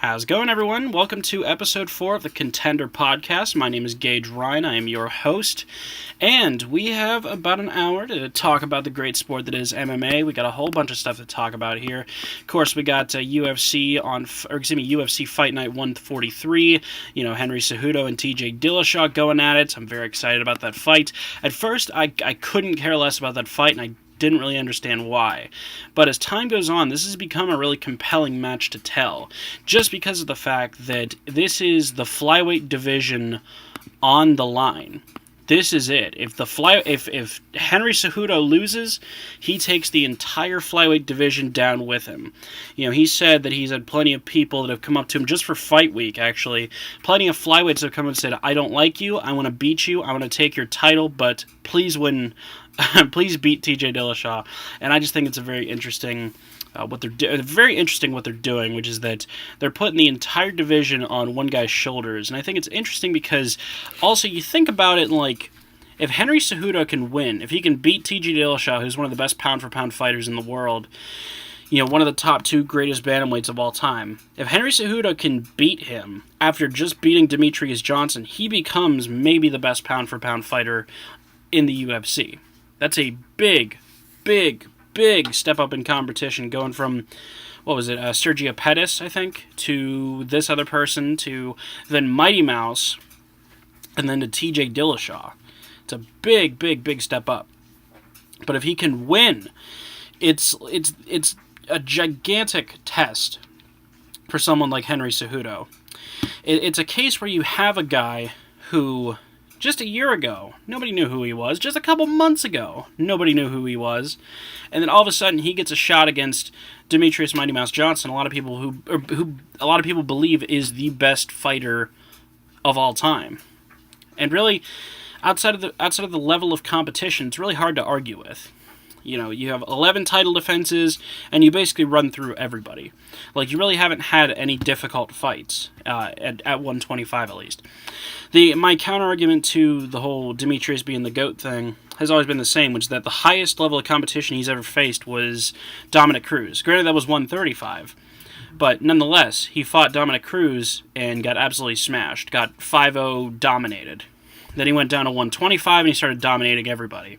How's it going, everyone? Welcome to episode 4 of the Contender podcast. My name is Gage Ryan. I am your host, and we have about an hour to talk about the great sport that is MMA. We got a whole bunch of stuff to talk about here. Of course, we got UFC Fight Night 143. Henry Cejudo and TJ Dillashaw going at it. I'm very excited about that fight. At first, I couldn't care less about that fight, and I didn't really understand why. But as time goes on, this has become a really compelling match to tell, just because of the fact that this is the flyweight division on the line. This is it. If Henry Cejudo loses, he takes the entire flyweight division down with him. He said that he's had plenty of people that have come up to him just for fight week, actually. Plenty of flyweights have come and said, I don't like you, I want to beat you, I want to take your title, but please win. Please beat TJ Dillashaw. And I just think it's a very interesting what they're doing, which is that they're putting the entire division on one guy's shoulders. And I think it's interesting because also you think about it like, if Henry Cejudo can win, if he can beat TJ Dillashaw, who's one of the best pound-for-pound fighters in the world, one of the top 2 greatest bantamweights of all time, if Henry Cejudo can beat him after just beating Demetrius Johnson, he becomes maybe the best pound-for-pound fighter in the UFC. That's a big step up in competition, going from, Sergio Pettis, I think, to this other person, to then Mighty Mouse, and then to TJ Dillashaw. It's a big step up. But if he can win, it's a gigantic test for someone like Henry Cejudo. It's a case where you have a guy who, just a year ago, nobody knew who he was. Just a couple months ago, nobody knew who he was. And then all of a sudden, he gets a shot against Demetrius Mighty Mouse Johnson, a lot of people who a lot of people believe is the best fighter of all time. And really, outside of the level of competition, it's really hard to argue with. You have 11 title defenses, and you basically run through everybody. Like, you really haven't had any difficult fights, at 125 at least. My counter-argument to the whole Demetrius being the GOAT thing has always been the same, which is that the highest level of competition he's ever faced was Dominick Cruz. Granted, that was 135. But nonetheless, he fought Dominick Cruz and got absolutely smashed, got 5-0 dominated. Then he went down to 125 and he started dominating everybody.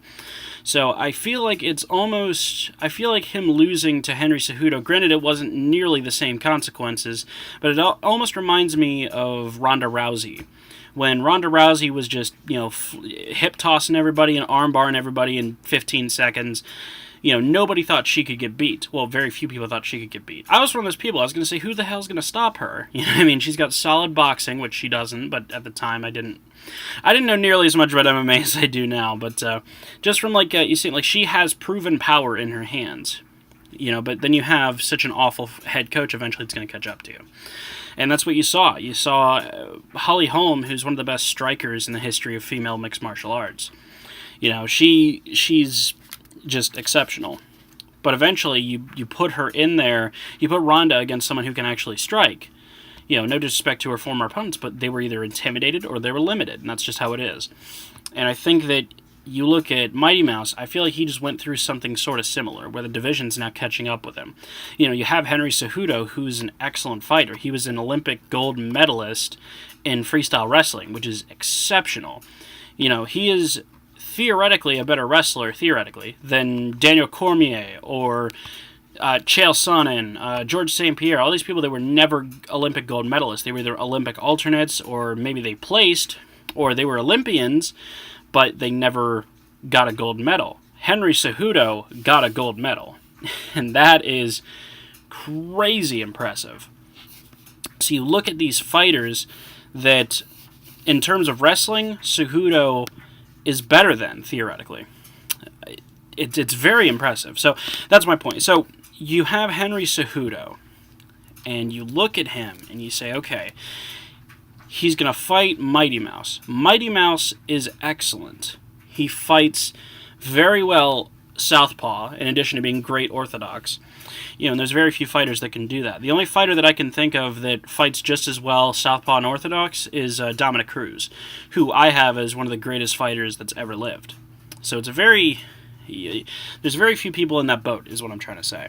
So I feel like him losing to Henry Cejudo, granted it wasn't nearly the same consequences, but it almost reminds me of Ronda Rousey. When Ronda Rousey was just, hip-tossing everybody and arm-barring everybody in 15 seconds, nobody thought she could get beat. Well, very few people thought she could get beat. I was one of those people. I was going to say, who the hell's going to stop her? She's got solid boxing, which she doesn't, but at the time I didn't know nearly as much about MMA as I do now, but just from, you see, she has proven power in her hands, but then you have such an awful head coach, eventually it's going to catch up to you. And that's what you saw. You saw Holly Holm, who's one of the best strikers in the history of female mixed martial arts. She's just exceptional. But eventually, you put her in there, you put Ronda against someone who can actually strike. No disrespect to her former opponents, but they were either intimidated or they were limited, and that's just how it is. And I think that you look at Mighty Mouse, I feel like he just went through something sort of similar, where the division's now catching up with him. You have Henry Cejudo, who's an excellent fighter. He was an Olympic gold medalist in freestyle wrestling, which is exceptional. He is theoretically a better wrestler, than Daniel Cormier or Chael Sonnen, George St. Pierre, all these people that were never Olympic gold medalists. They were either Olympic alternates, or maybe they placed, or they were Olympians, but they never got a gold medal. Henry Cejudo got a gold medal, and that is crazy impressive. So you look at these fighters that, in terms of wrestling, Cejudo is better than, theoretically. It's very impressive. So that's my point. So you have Henry Cejudo, and you look at him, and you say, okay, he's going to fight Mighty Mouse. Mighty Mouse is excellent. He fights very well southpaw, in addition to being great orthodox. And there's very few fighters that can do that. The only fighter that I can think of that fights just as well southpaw and orthodox is Dominick Cruz, who I have as one of the greatest fighters that's ever lived. So there's very few people in that boat, is what I'm trying to say.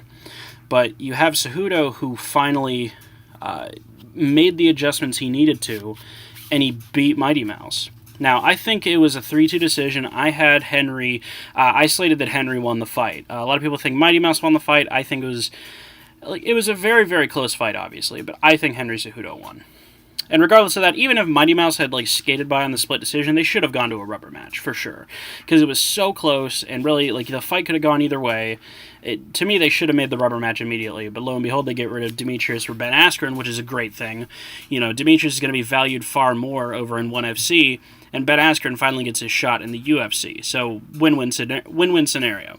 But you have Cejudo, who finally made the adjustments he needed to, and he beat Mighty Mouse. Now, I think it was a 3-2 decision. I had Henry. I slated that Henry won the fight. A lot of people think Mighty Mouse won the fight. I think it was a very, very close fight, obviously, but I think Henry Cejudo won. And regardless of that, even if Mighty Mouse had skated by on the split decision, they should have gone to a rubber match for sure, because it was so close, and really the fight could have gone either way. To me, they should have made the rubber match immediately, but lo and behold, they get rid of Demetrius for Ben Askren, which is a great thing. Demetrius is going to be valued far more over in ONE FC, and Ben Askren finally gets his shot in the UFC. So win-win scenario.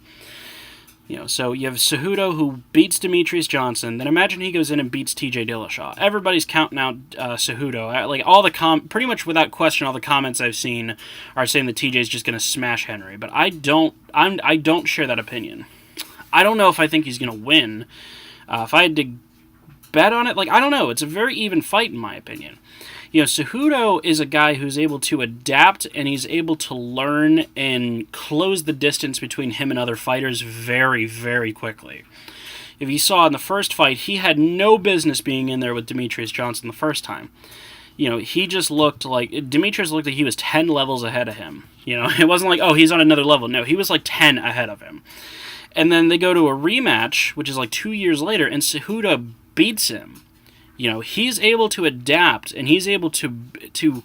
So you have Cejudo, who beats Demetrius Johnson. Then imagine he goes in and beats TJ Dillashaw. Everybody's counting out Cejudo. Pretty much without question, all the comments I've seen are saying that TJ's just going to smash Henry. But I don't share that opinion. I don't know if I think he's going to win. If I had to bet on it, I don't know. It's a very even fight in my opinion. Cejudo is a guy who's able to adapt, and he's able to learn and close the distance between him and other fighters very, very quickly. If you saw in the first fight, he had no business being in there with Demetrius Johnson the first time. He just Demetrius looked like he was 10 levels ahead of him. It wasn't like, oh, he's on another level. No, he was 10 ahead of him. And then they go to a rematch, which is 2 years later, and Cejudo beats him. He's able to adapt, and he's able to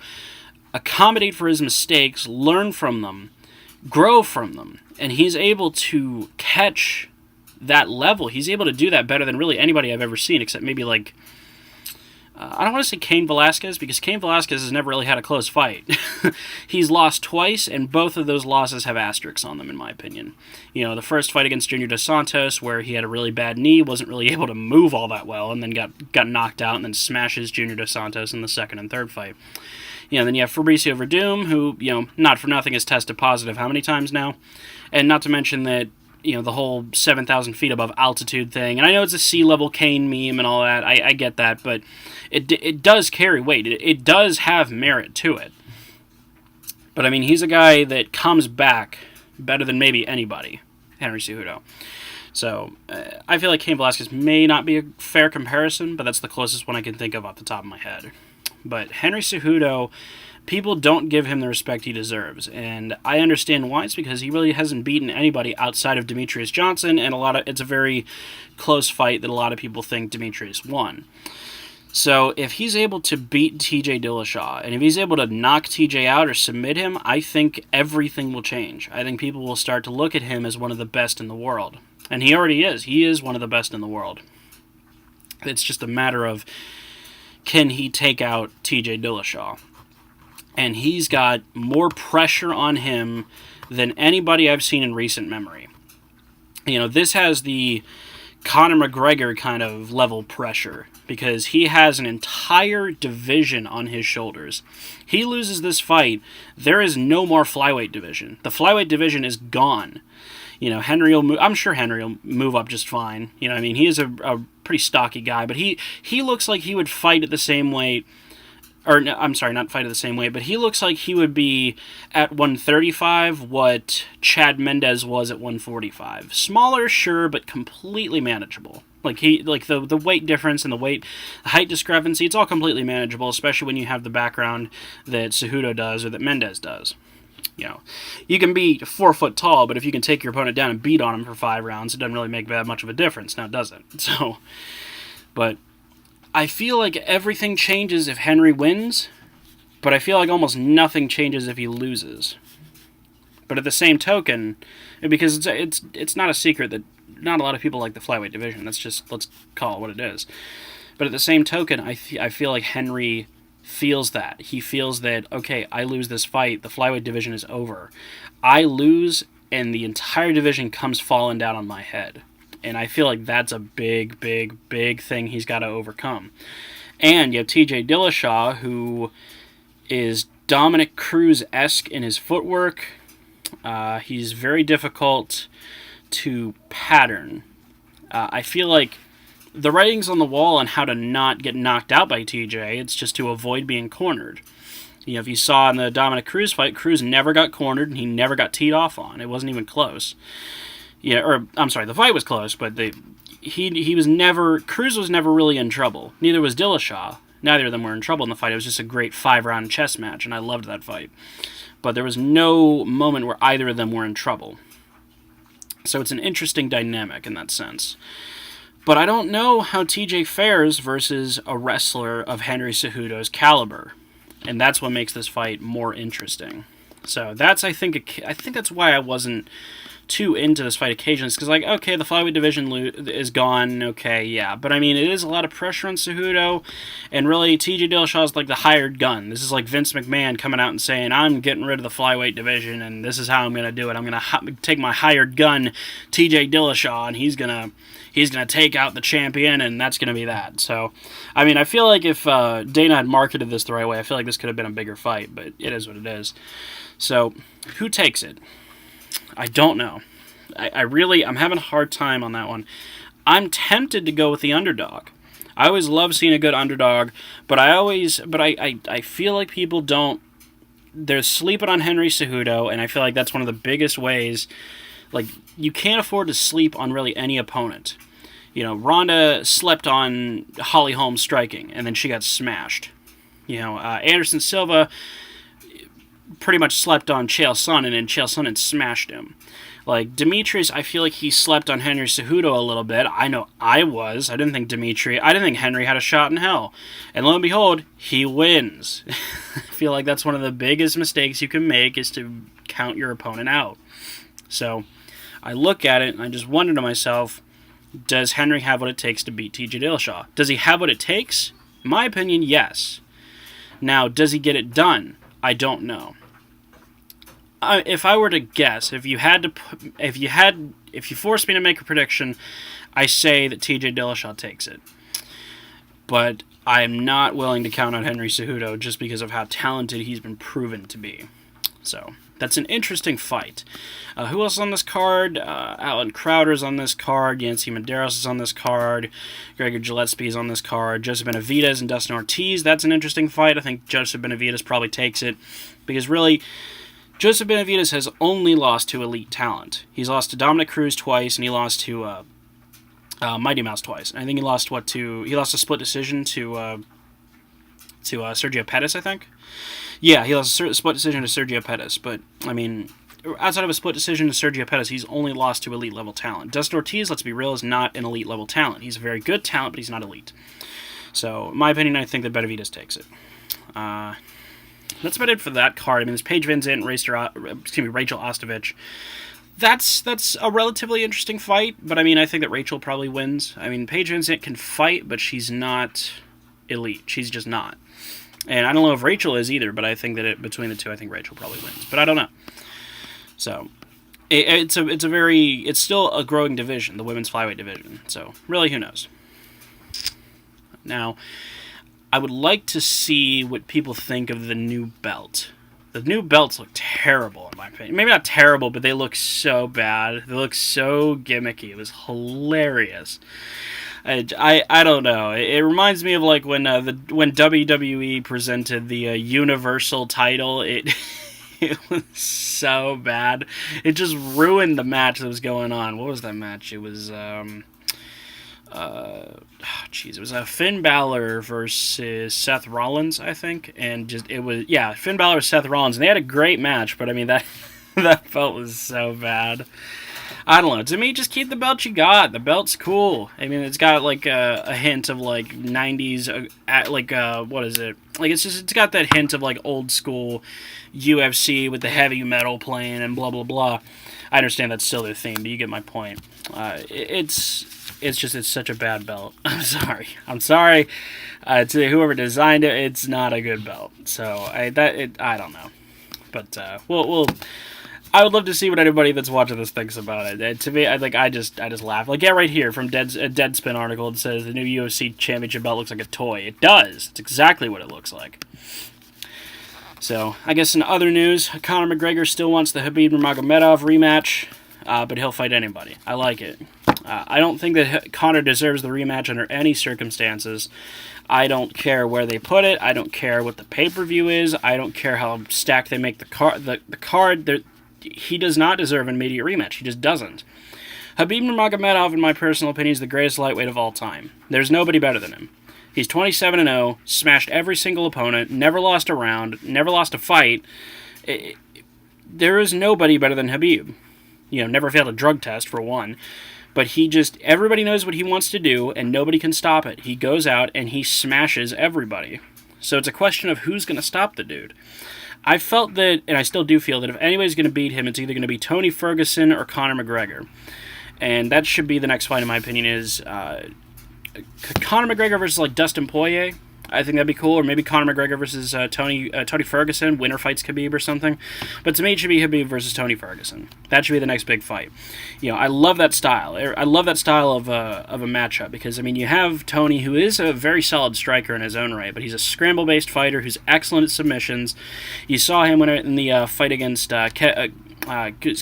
accommodate for his mistakes, learn from them, grow from them, and he's able to catch that level. He's able to do that better than really anybody I've ever seen, except maybe I don't want to say Cain Velasquez, because Cain Velasquez has never really had a close fight. He's lost twice, and both of those losses have asterisks on them, in my opinion. The first fight against Junior Dos Santos, where he had a really bad knee, wasn't really able to move all that well, and then got knocked out, and then smashes Junior Dos Santos in the second and third fight. Then you have Fabricio Verdum, who, not for nothing has tested positive how many times now? And not to mention that, the whole 7,000 feet above altitude thing. And I know it's a sea-level Kane meme and all that. I get that, but it does carry weight. It does have merit to it. But, he's a guy that comes back better than maybe anybody, Henry Cejudo. So, I feel like Cain Velasquez may not be a fair comparison, but that's the closest one I can think of off the top of my head. But Henry Cejudo, people don't give him the respect he deserves, and I understand why. It's because he really hasn't beaten anybody outside of Demetrius Johnson, and it's a very close fight that a lot of people think Demetrius won. So if he's able to beat TJ Dillashaw, and if he's able to knock TJ out or submit him, I think everything will change. I think people will start to look at him as one of the best in the world. And he already is. He is one of the best in the world. It's just a matter of, can he take out TJ Dillashaw? And he's got more pressure on him than anybody I've seen in recent memory. This has the Conor McGregor kind of level pressure, because he has an entire division on his shoulders. He loses this fight, there is no more flyweight division. The flyweight division is gone. Henry will move, I'm sure Henry will move up just fine. He is a pretty stocky guy, but he looks like he would fight at the same weight. Or, no, I'm sorry, not fight at the same way, but he looks like he would be at 135 what Chad Mendes was at 145. Smaller, sure, but completely manageable. The weight difference and the height discrepancy, it's all completely manageable, especially when you have the background that Cejudo does or that Mendes does. You can be 4 foot tall, but if you can take your opponent down and beat on him for 5 rounds, it doesn't really make that much of a difference, now does it? But I feel like everything changes if Henry wins, but I feel like almost nothing changes if he loses. But at the same token, because it's not a secret that not a lot of people like the flyweight division. Let's call it what it is. But at the same token, I feel like Henry feels that. He feels that, okay, I lose this fight, the flyweight division is over. I lose, and the entire division comes falling down on my head. And I feel like that's a big, big, big thing he's got to overcome. And you have TJ Dillashaw, who is Dominic Cruz-esque in his footwork. He's very difficult to pattern. I feel like the writing's on the wall on how to not get knocked out by TJ. It's just to avoid being cornered. If you saw in the Dominic Cruz fight, Cruz never got cornered, and he never got teed off on. It wasn't even close. The fight was close, but he was never, Cruz was never really in trouble. Neither was Dillashaw. Neither of them were in trouble in the fight. It was just a great 5-round chess match, and I loved that fight. But there was no moment where either of them were in trouble. So it's an interesting dynamic in that sense. But I don't know how TJ fares versus a wrestler of Henry Cejudo's caliber. And that's what makes this fight more interesting. So that's, I think that's why I wasn't too into this fight occasionally. It's because, like, okay, the flyweight division is gone, okay, yeah. But, I mean, it is a lot of pressure on Cejudo, and really, TJ Dillashaw is like the hired gun. This is like Vince McMahon coming out and saying, I'm getting rid of the flyweight division, and this is how I'm going to do it. I'm going to take my hired gun, TJ Dillashaw, and he's going to take out the champion, and that's going to be that. So, I mean, I feel like if Dana had marketed this the right way, I feel like this could have been a bigger fight, but it is what it is. So, who takes it? I don't know. I'm having a hard time on that one. I'm tempted to go with the underdog. I always love seeing a good underdog, but I feel like people don't, they're sleeping on Henry Cejudo, and I feel like that's one of the biggest ways. Like, you can't afford to sleep on really any opponent. You know, Ronda slept on Holly Holm striking, and then she got smashed. You know, Anderson Silva pretty much slept on Chael Sonnen, and Chael Sonnen smashed him. Like, Demetrius, I feel like he slept on Henry Cejudo a little bit. I know I didn't think Henry had a shot in hell. And lo and behold, he wins. I feel like that's one of the biggest mistakes you can make, is to count your opponent out. So, I look at it, and I just wonder to myself, does Henry have what it takes to beat TJ Dillashaw? Does he have what it takes? In my opinion, yes. Now, does he get it done? I don't know. If I were to guess, if you forced me to make a prediction, I say that TJ Dillashaw takes it. But I am not willing to count on Henry Cejudo just because of how talented he's been proven to be. So, that's an interesting fight. Who else is on this card? Alan Crowder's on this card. Yancy Medeiros is on this card. Gregor Gillespie is on this card. Joseph Benavidez and Dustin Ortiz. That's an interesting fight. I think Joseph Benavidez probably takes it. Because really, Joseph Benavidez has only lost to elite talent. He's lost to Dominic Cruz twice, and he lost to Mighty Mouse twice. And I think he lost a split decision to Sergio Pettis, I think. Yeah, he lost a split decision to Sergio Pettis, but, I mean, outside of a split decision to Sergio Pettis, he's only lost to elite-level talent. Dustin Ortiz, let's be real, is not an elite-level talent. He's a very good talent, but he's not elite. So, in my opinion, I think that Benavidez takes it. That's about it for that card. I mean, there's Paige Vincent, Rachel Ostovich. That's a relatively interesting fight, but, I mean, I think that Rachel probably wins. I mean, Paige Vincent can fight, but she's not elite. She's just not. And I don't know if Rachel is either, but I think that between the two, I think Rachel probably wins. But I don't know. So, it's still a growing division, the women's flyweight division. So, really, who knows? Now, I would like to see what people think of the new belt. The new belts look terrible, in my opinion. Maybe not terrible, but they look so bad. They look so gimmicky. It was hilarious. I don't know. It reminds me of like when WWE presented the Universal title. It was so bad. It just ruined the match that was going on. What was that match? It was it was Finn Balor versus Seth Rollins, I think, and Finn Balor versus Seth Rollins, and they had a great match. But I mean that belt was so bad. I don't know. To me, just keep the belt you got. The belt's cool. I mean, it's got like a hint of like 90s, what is it? Like it's got that hint of like old school UFC with the heavy metal playing and blah blah blah. I understand that's still their theme, but you get my point. It's such a bad belt. I'm sorry. To whoever designed it, it's not a good belt. So I don't know, but I would love to see what anybody that's watching this thinks about it. To me, I just laugh. Like, yeah, right here from Deadspin article, it says the new UFC Championship belt looks like a toy. It does. It's exactly what it looks like. So, I guess in other news, Conor McGregor still wants the Khabib Nurmagomedov rematch, but he'll fight anybody. I like it. I don't think that Conor deserves the rematch under any circumstances. I don't care where they put it. I don't care what the pay-per-view is. I don't care how stacked they make the card. The card, he does not deserve an immediate rematch. He just doesn't. Khabib Nurmagomedov, in my personal opinion, is the greatest lightweight of all time. There's nobody better than him. He's 27-0, smashed every single opponent, never lost a round, never lost a fight. There is nobody better than Khabib. Never failed a drug test, for one. But everybody knows what he wants to do, and nobody can stop it. He goes out, and he smashes everybody. So it's a question of who's going to stop the dude. I felt that, and I still do feel that if anybody's going to beat him, it's either going to be Tony Ferguson or Conor McGregor. And that should be the next fight, in my opinion, is Conor McGregor versus, Dustin Poirier. I think that'd be cool. Or maybe Conor McGregor versus Tony Ferguson. Winner fights Khabib or something. But to me, it should be Khabib versus Tony Ferguson. That should be the next big fight. I love that style. I love that style of a matchup because, you have Tony, who is a very solid striker in his own right, but he's a scramble-based fighter who's excellent at submissions. You saw him in the fight against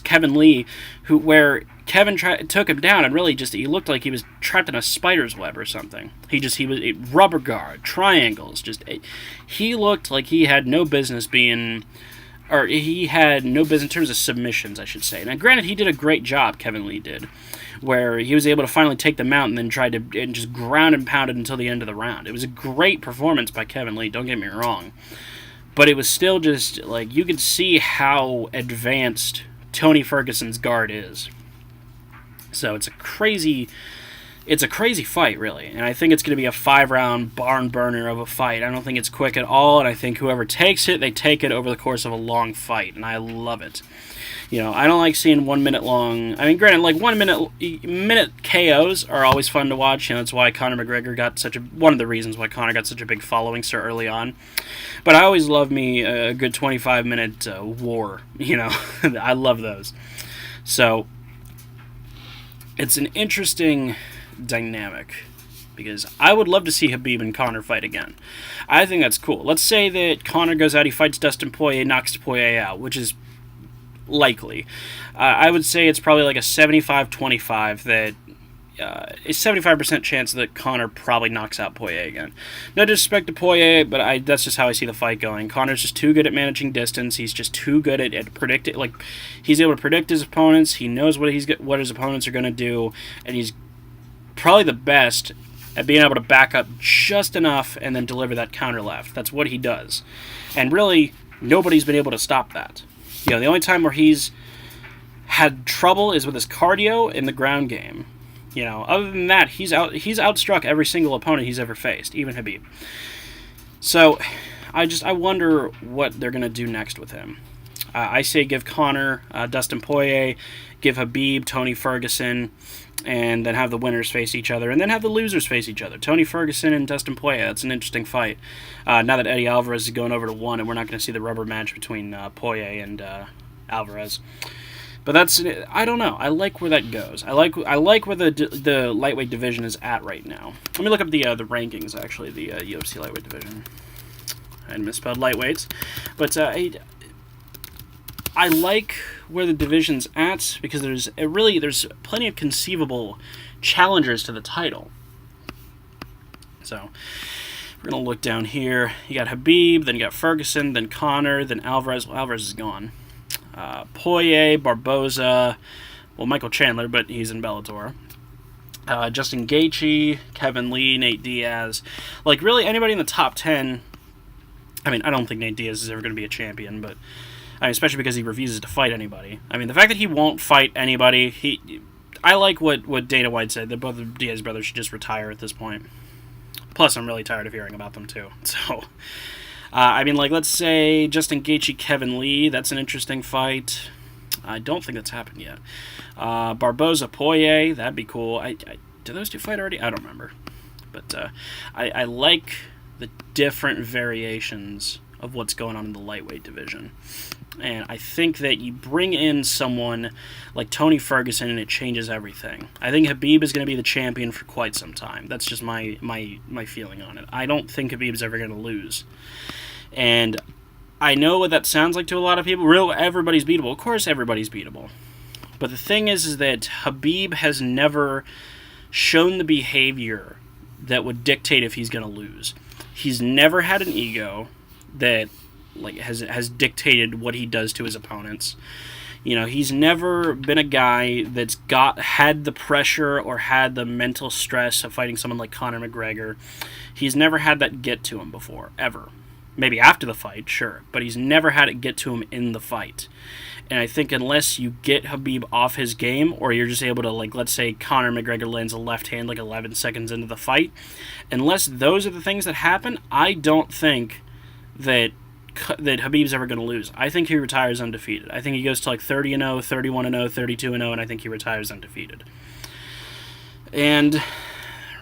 Kevin Lee, where Kevin took him down, and really he looked like he was trapped in a spider's web or something. He was rubber guard, triangles. He looked like he had no business being, or he had no business in terms of submissions, I should say. Now, granted, he did a great job, Kevin Lee did, where he was able to finally take them out and then tried to and just ground and pounded until the end of the round. It was a great performance by Kevin Lee, don't get me wrong. But it was still just, you could see how advanced Tony Ferguson's guard is. So it's a crazy fight, really. And I think it's going to be a 5-round barn burner of a fight. I don't think it's quick at all, and I think whoever takes it, they take it over the course of a long fight, and I love it. I don't like seeing 1 minute long. Granted, 1 minute KOs are always fun to watch. That's why Conor McGregor got one of the reasons why Conor got such a big following so early on. But I always love me a good 25-minute war. I love those. So it's an interesting dynamic because I would love to see Khabib and Conor fight again. I think that's cool. Let's say that Conor goes out, he fights Dustin Poirier, knocks Poirier out, which is likely. I would say it's probably a 75-25 that a 75% chance that Conor probably knocks out Poirier again. No disrespect to Poirier, but that's just how I see the fight going. Conor's just too good at managing distance. He's just too good at predicting. He's able to predict his opponents. He knows what his opponents are going to do, and he's probably the best at being able to back up just enough and then deliver that counter left. That's what he does, and really nobody's been able to stop that. The only time where he's had trouble is with his cardio in the ground game. Other than that, he's outstruck every single opponent he's ever faced, even Khabib. So, I wonder what they're going to do next with him. I say give Conor, Dustin Poirier, give Khabib, Tony Ferguson, and then have the winners face each other, and then have the losers face each other. Tony Ferguson and Dustin Poirier, that's an interesting fight. Now that Eddie Alvarez is going over to 1, and we're not going to see the rubber match between Poirier and Alvarez. But I don't know. I like where that goes. I like where the lightweight division is at right now. Let me look up the rankings, actually, the UFC lightweight division. I misspelled lightweights. But I like where the division's at because there's plenty of conceivable challengers to the title. So we're going to look down here. You got Khabib, then you got Ferguson, then Conor, then Alvarez. Well, Alvarez is gone. Poirier, Barboza, Michael Chandler, but he's in Bellator. Justin Gaethje, Kevin Lee, Nate Diaz. Really anybody in the top 10. I don't think Nate Diaz is ever going to be a champion, but especially because he refuses to fight anybody. The fact that he won't fight anybody, I like what Dana White said, that both of Diaz brothers should just retire at this point. Plus, I'm really tired of hearing about them, too. So, let's say Justin Gaethje, Kevin Lee, that's an interesting fight. I don't think that's happened yet. Barboza, Poirier, that'd be cool. Did those two fight already? I don't remember. But I like the different variations of what's going on in the lightweight division. And I think that you bring in someone like Tony Ferguson and it changes everything. I think Khabib is going to be the champion for quite some time. That's just my feeling on it. I don't think Khabib's ever going to lose. And I know what that sounds like to a lot of people. Everybody's beatable. Of course everybody's beatable. But the thing is that Khabib has never shown the behavior that would dictate if he's going to lose. He's never had an ego that has dictated what he does to his opponents. You know, he's never been a guy that's had the pressure or had the mental stress of fighting someone like Conor McGregor. He's never had that get to him before, ever. Maybe after the fight, sure, but he's never had it get to him in the fight. And I think unless you get Khabib off his game, or you're just able to, like, let's say Conor McGregor lands a left hand like 11 seconds into the fight, unless those are the things that happen, I don't think that Khabib's ever going to lose. I think he retires undefeated. I think he goes to like 30-0, 31-0, 32-0, and I think he retires undefeated. And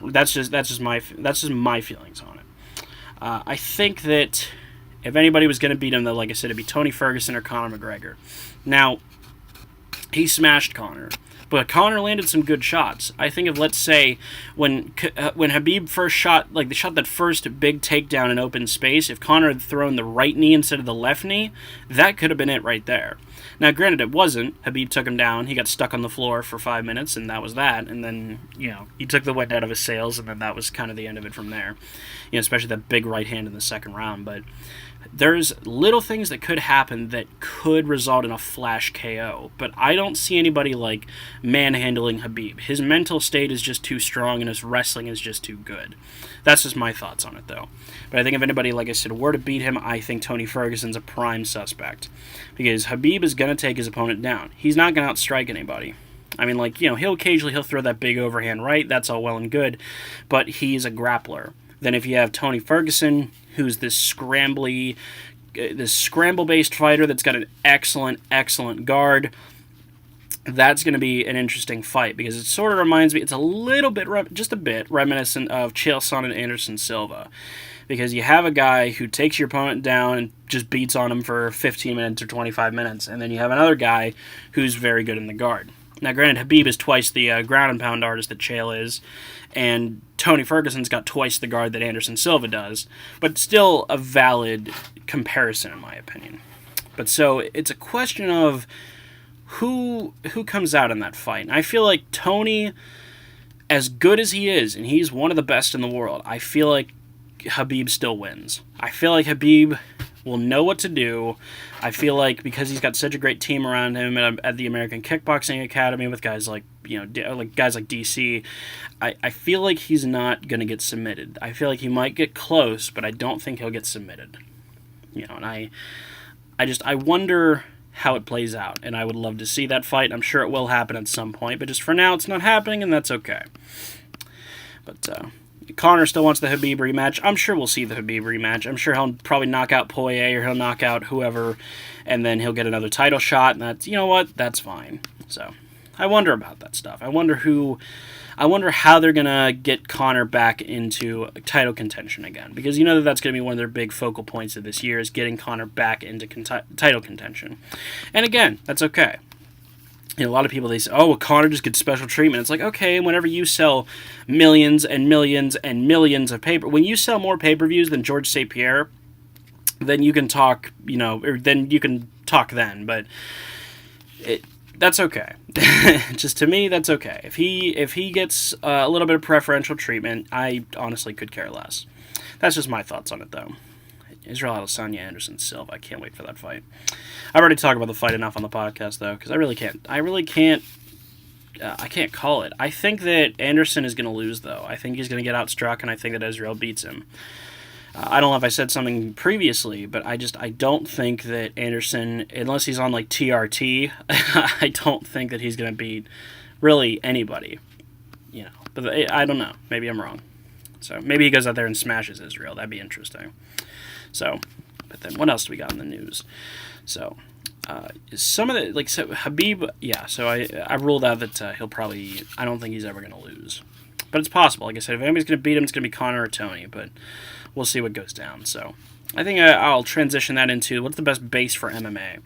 that's just my feelings on it. I think that if anybody was going to beat him, though, like I said, it'd be Tony Ferguson or Conor McGregor. Now, he smashed Conor, but Conor landed some good shots. I think of, let's say, when Khabib first shot, like, they shot that first big takedown in open space, if Conor had thrown the right knee instead of the left knee, that could have been it right there. Now, granted, it wasn't. Khabib took him down. He got stuck on the floor for 5 minutes, and that was that. And then, he took the wind out of his sails, and then that was kind of the end of it from there. Especially that big right hand in the second round. But there's little things that could happen that could result in a flash KO. But I don't see anybody, like, manhandling Khabib. His mental state is just too strong, and his wrestling is just too good. That's just my thoughts on it, though. But I think if anybody, like I said, were to beat him, I think Tony Ferguson's a prime suspect. Because Khabib is going to take his opponent down. He's not going to outstrike anybody. I mean, like, he'll throw that big overhand right. That's all well and good. But he's a grappler. Then if you have Tony Ferguson, who's this scramble-based fighter that's got an excellent guard, that's going to be an interesting fight because it sort of reminds me, it's a little bit, just a bit, reminiscent of Chael Sonnen and Anderson Silva. Because you have a guy who takes your opponent down and just beats on him for 15 minutes or 25 minutes, and then you have another guy who's very good in the guard. Now, granted, Khabib is twice the ground and pound artist that Chael is, and Tony Ferguson's got twice the guard that Anderson Silva does, but still a valid comparison in my opinion. But so it's a question of who comes out in that fight. And I feel like Tony, as good as he is, and he's one of the best in the world, I feel like Khabib still wins. I feel like Khabib will know what to do. I feel like because he's got such a great team around him at the American Kickboxing Academy with guys like, guys like DC, I feel like he's not going to get submitted. I feel like he might get close, but I don't think he'll get submitted. And I wonder how it plays out, and I would love to see that fight. I'm sure it will happen at some point, but just for now, it's not happening, and that's okay. But, Conor still wants the Khabib rematch. I'm sure we'll see the Khabib rematch. I'm sure he'll probably knock out Poirier or he'll knock out whoever, and then he'll get another title shot, and that's, that's fine. So, I wonder about that stuff. I wonder how they're going to get Conor back into title contention again, because that's going to be one of their big focal points of this year is getting Conor back into title contention. And again, that's okay. A lot of people, they say, Conor just gets special treatment. It's like, okay, whenever you sell millions and millions and millions of when you sell more pay-per-views than George St. Pierre, then you can talk, then you can talk then, but that's okay. Just to me, that's okay. If he gets a little bit of preferential treatment, I honestly could care less. That's just my thoughts on it, though. Israel Adesanya, Anderson Silva. I can't wait for that fight. I've already talked about the fight enough on the podcast, though, because I can't call it. I think that Anderson is going to lose, though. I think he's going to get outstruck, and I think that Israel beats him. I don't know if I said something previously, but I don't think that Anderson, unless he's on like TRT, I don't think that he's going to beat really anybody. But I don't know. Maybe I'm wrong. So maybe he goes out there and smashes Israel. That'd be interesting. So, but then what else do we got in the news? So, some of the, Khabib, yeah, so I ruled out that I don't think he's ever going to lose. But it's possible. Like I said, if anybody's going to beat him, it's going to be Conor or Tony, but we'll see what goes down. So, I think I'll transition that into what's the best base for MMA.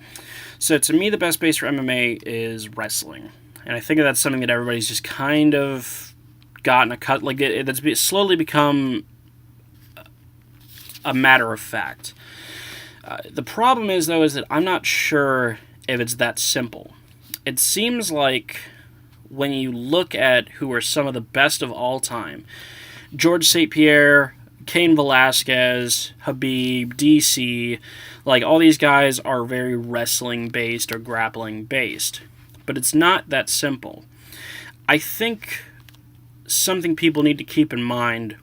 So, to me, the best base for MMA is wrestling. And I think that's something that everybody's just kind of gotten a cut, that's slowly become a matter of fact. The problem is, though, is that I'm not sure if it's that simple. It seems like when you look at who are some of the best of all time, George St. Pierre, Cain Velasquez, Khabib, DC, like all these guys are very wrestling based or grappling based. But it's not that simple. I think something people need to keep in mind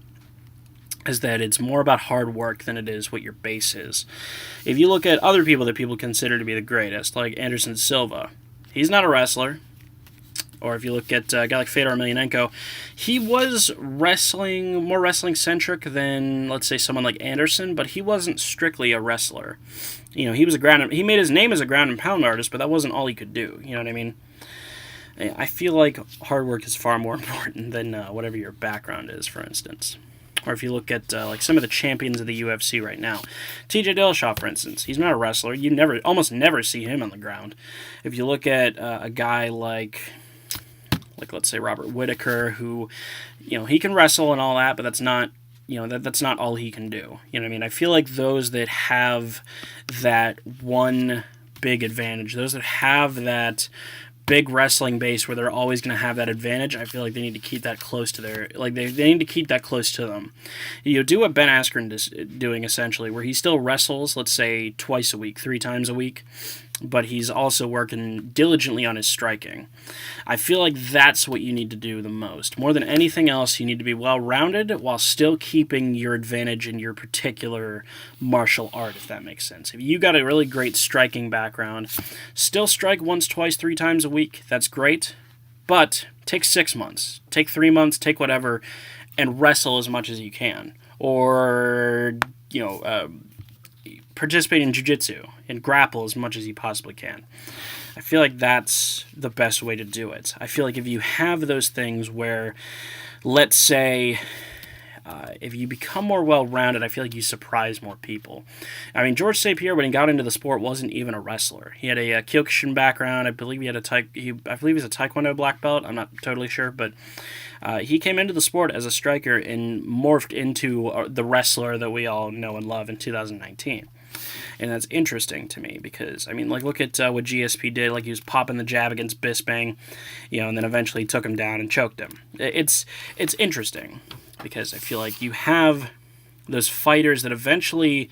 is that it's more about hard work than it is what your base is. If you look at other people that people consider to be the greatest, like Anderson Silva, he's not a wrestler. Or if you look at a guy like Fedor Emelianenko, he was more wrestling-centric than, let's say, someone like Anderson, but he wasn't strictly a wrestler. He made his name as a ground and pound artist, but that wasn't all he could do. You know what I mean? I feel like hard work is far more important than whatever your background is, for instance. Or if you look at like some of the champions of the UFC right now, TJ Dillashaw, for instance, he's not a wrestler. You almost never see him on the ground. If you look at a guy like let's say Robert Whittaker, who, he can wrestle and all that, but that's not, that's not all he can do. You know what I mean? I feel like those that have that one big advantage, those that have that big wrestling base where they're always going to have that advantage, I feel like they need to keep that close to they need to keep that close to them. Do what Ben Askren is doing, essentially, where he still wrestles, let's say, twice a week, 3 times a week, but he's also working diligently on his striking. I feel like that's what you need to do the most. More than anything else, you need to be well-rounded while still keeping your advantage in your particular martial art, if that makes sense. If you got a really great striking background, still strike once, twice, 3 times a week. That's great, but take 6 months, take 3 months, take whatever, and wrestle as much as you can. Or, participate in jiu-jitsu and grapple as much as you possibly can. I feel like that's the best way to do it. I feel like if you have those things where, let's say, if you become more well-rounded, I feel like you surprise more people. I mean, George St. Pierre, when he got into the sport, wasn't even a wrestler. He had a Kyokushin background. I believe he's a Taekwondo black belt. I'm not totally sure, but he came into the sport as a striker and morphed into the wrestler that we all know and love in 2019. And that's interesting to me because, I mean, look at what GSP did. He was popping the jab against Bisping, and then eventually took him down and choked him. It's interesting because I feel like you have those fighters that eventually,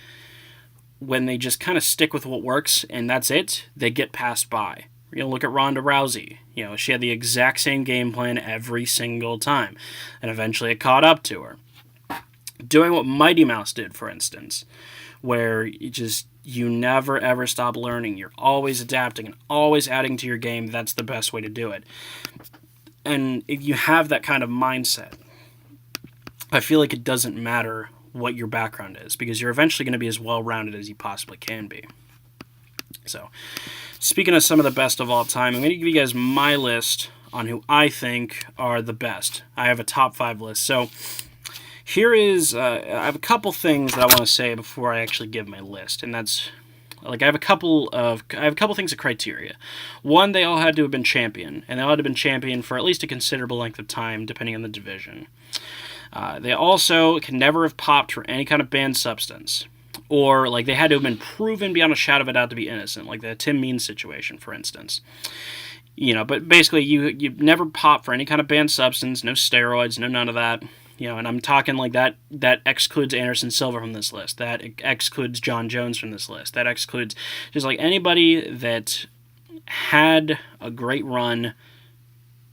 when they just kind of stick with what works and that's it, they get passed by. Look at Ronda Rousey. She had the exact same game plan every single time, and eventually it caught up to her. Doing what Mighty Mouse did, for instance, where you never ever stop learning. You're always adapting and always adding to your game. That's the best way to do it. And if you have that kind of mindset, I feel like it doesn't matter what your background is because you're eventually going to be as well-rounded as you possibly can be. So, speaking of some of the best of all time, I'm going to give you guys my list on who I think are the best. I have a top 5 list. So, here is, I have a couple things that I want to say before I actually give my list, and that's, I have a couple things of criteria. One, they all had to have been champion, and they all had to have been champion for at least a considerable length of time, depending on the division. They also can never have popped for any kind of banned substance, or they had to have been proven beyond a shadow of a doubt to be innocent, like the Tim Means situation, for instance. But basically, you never pop for any kind of banned substance, no steroids, no none of that. And I'm talking that excludes Anderson Silva from this list. That excludes John Jones from this list. That excludes just anybody that had a great run,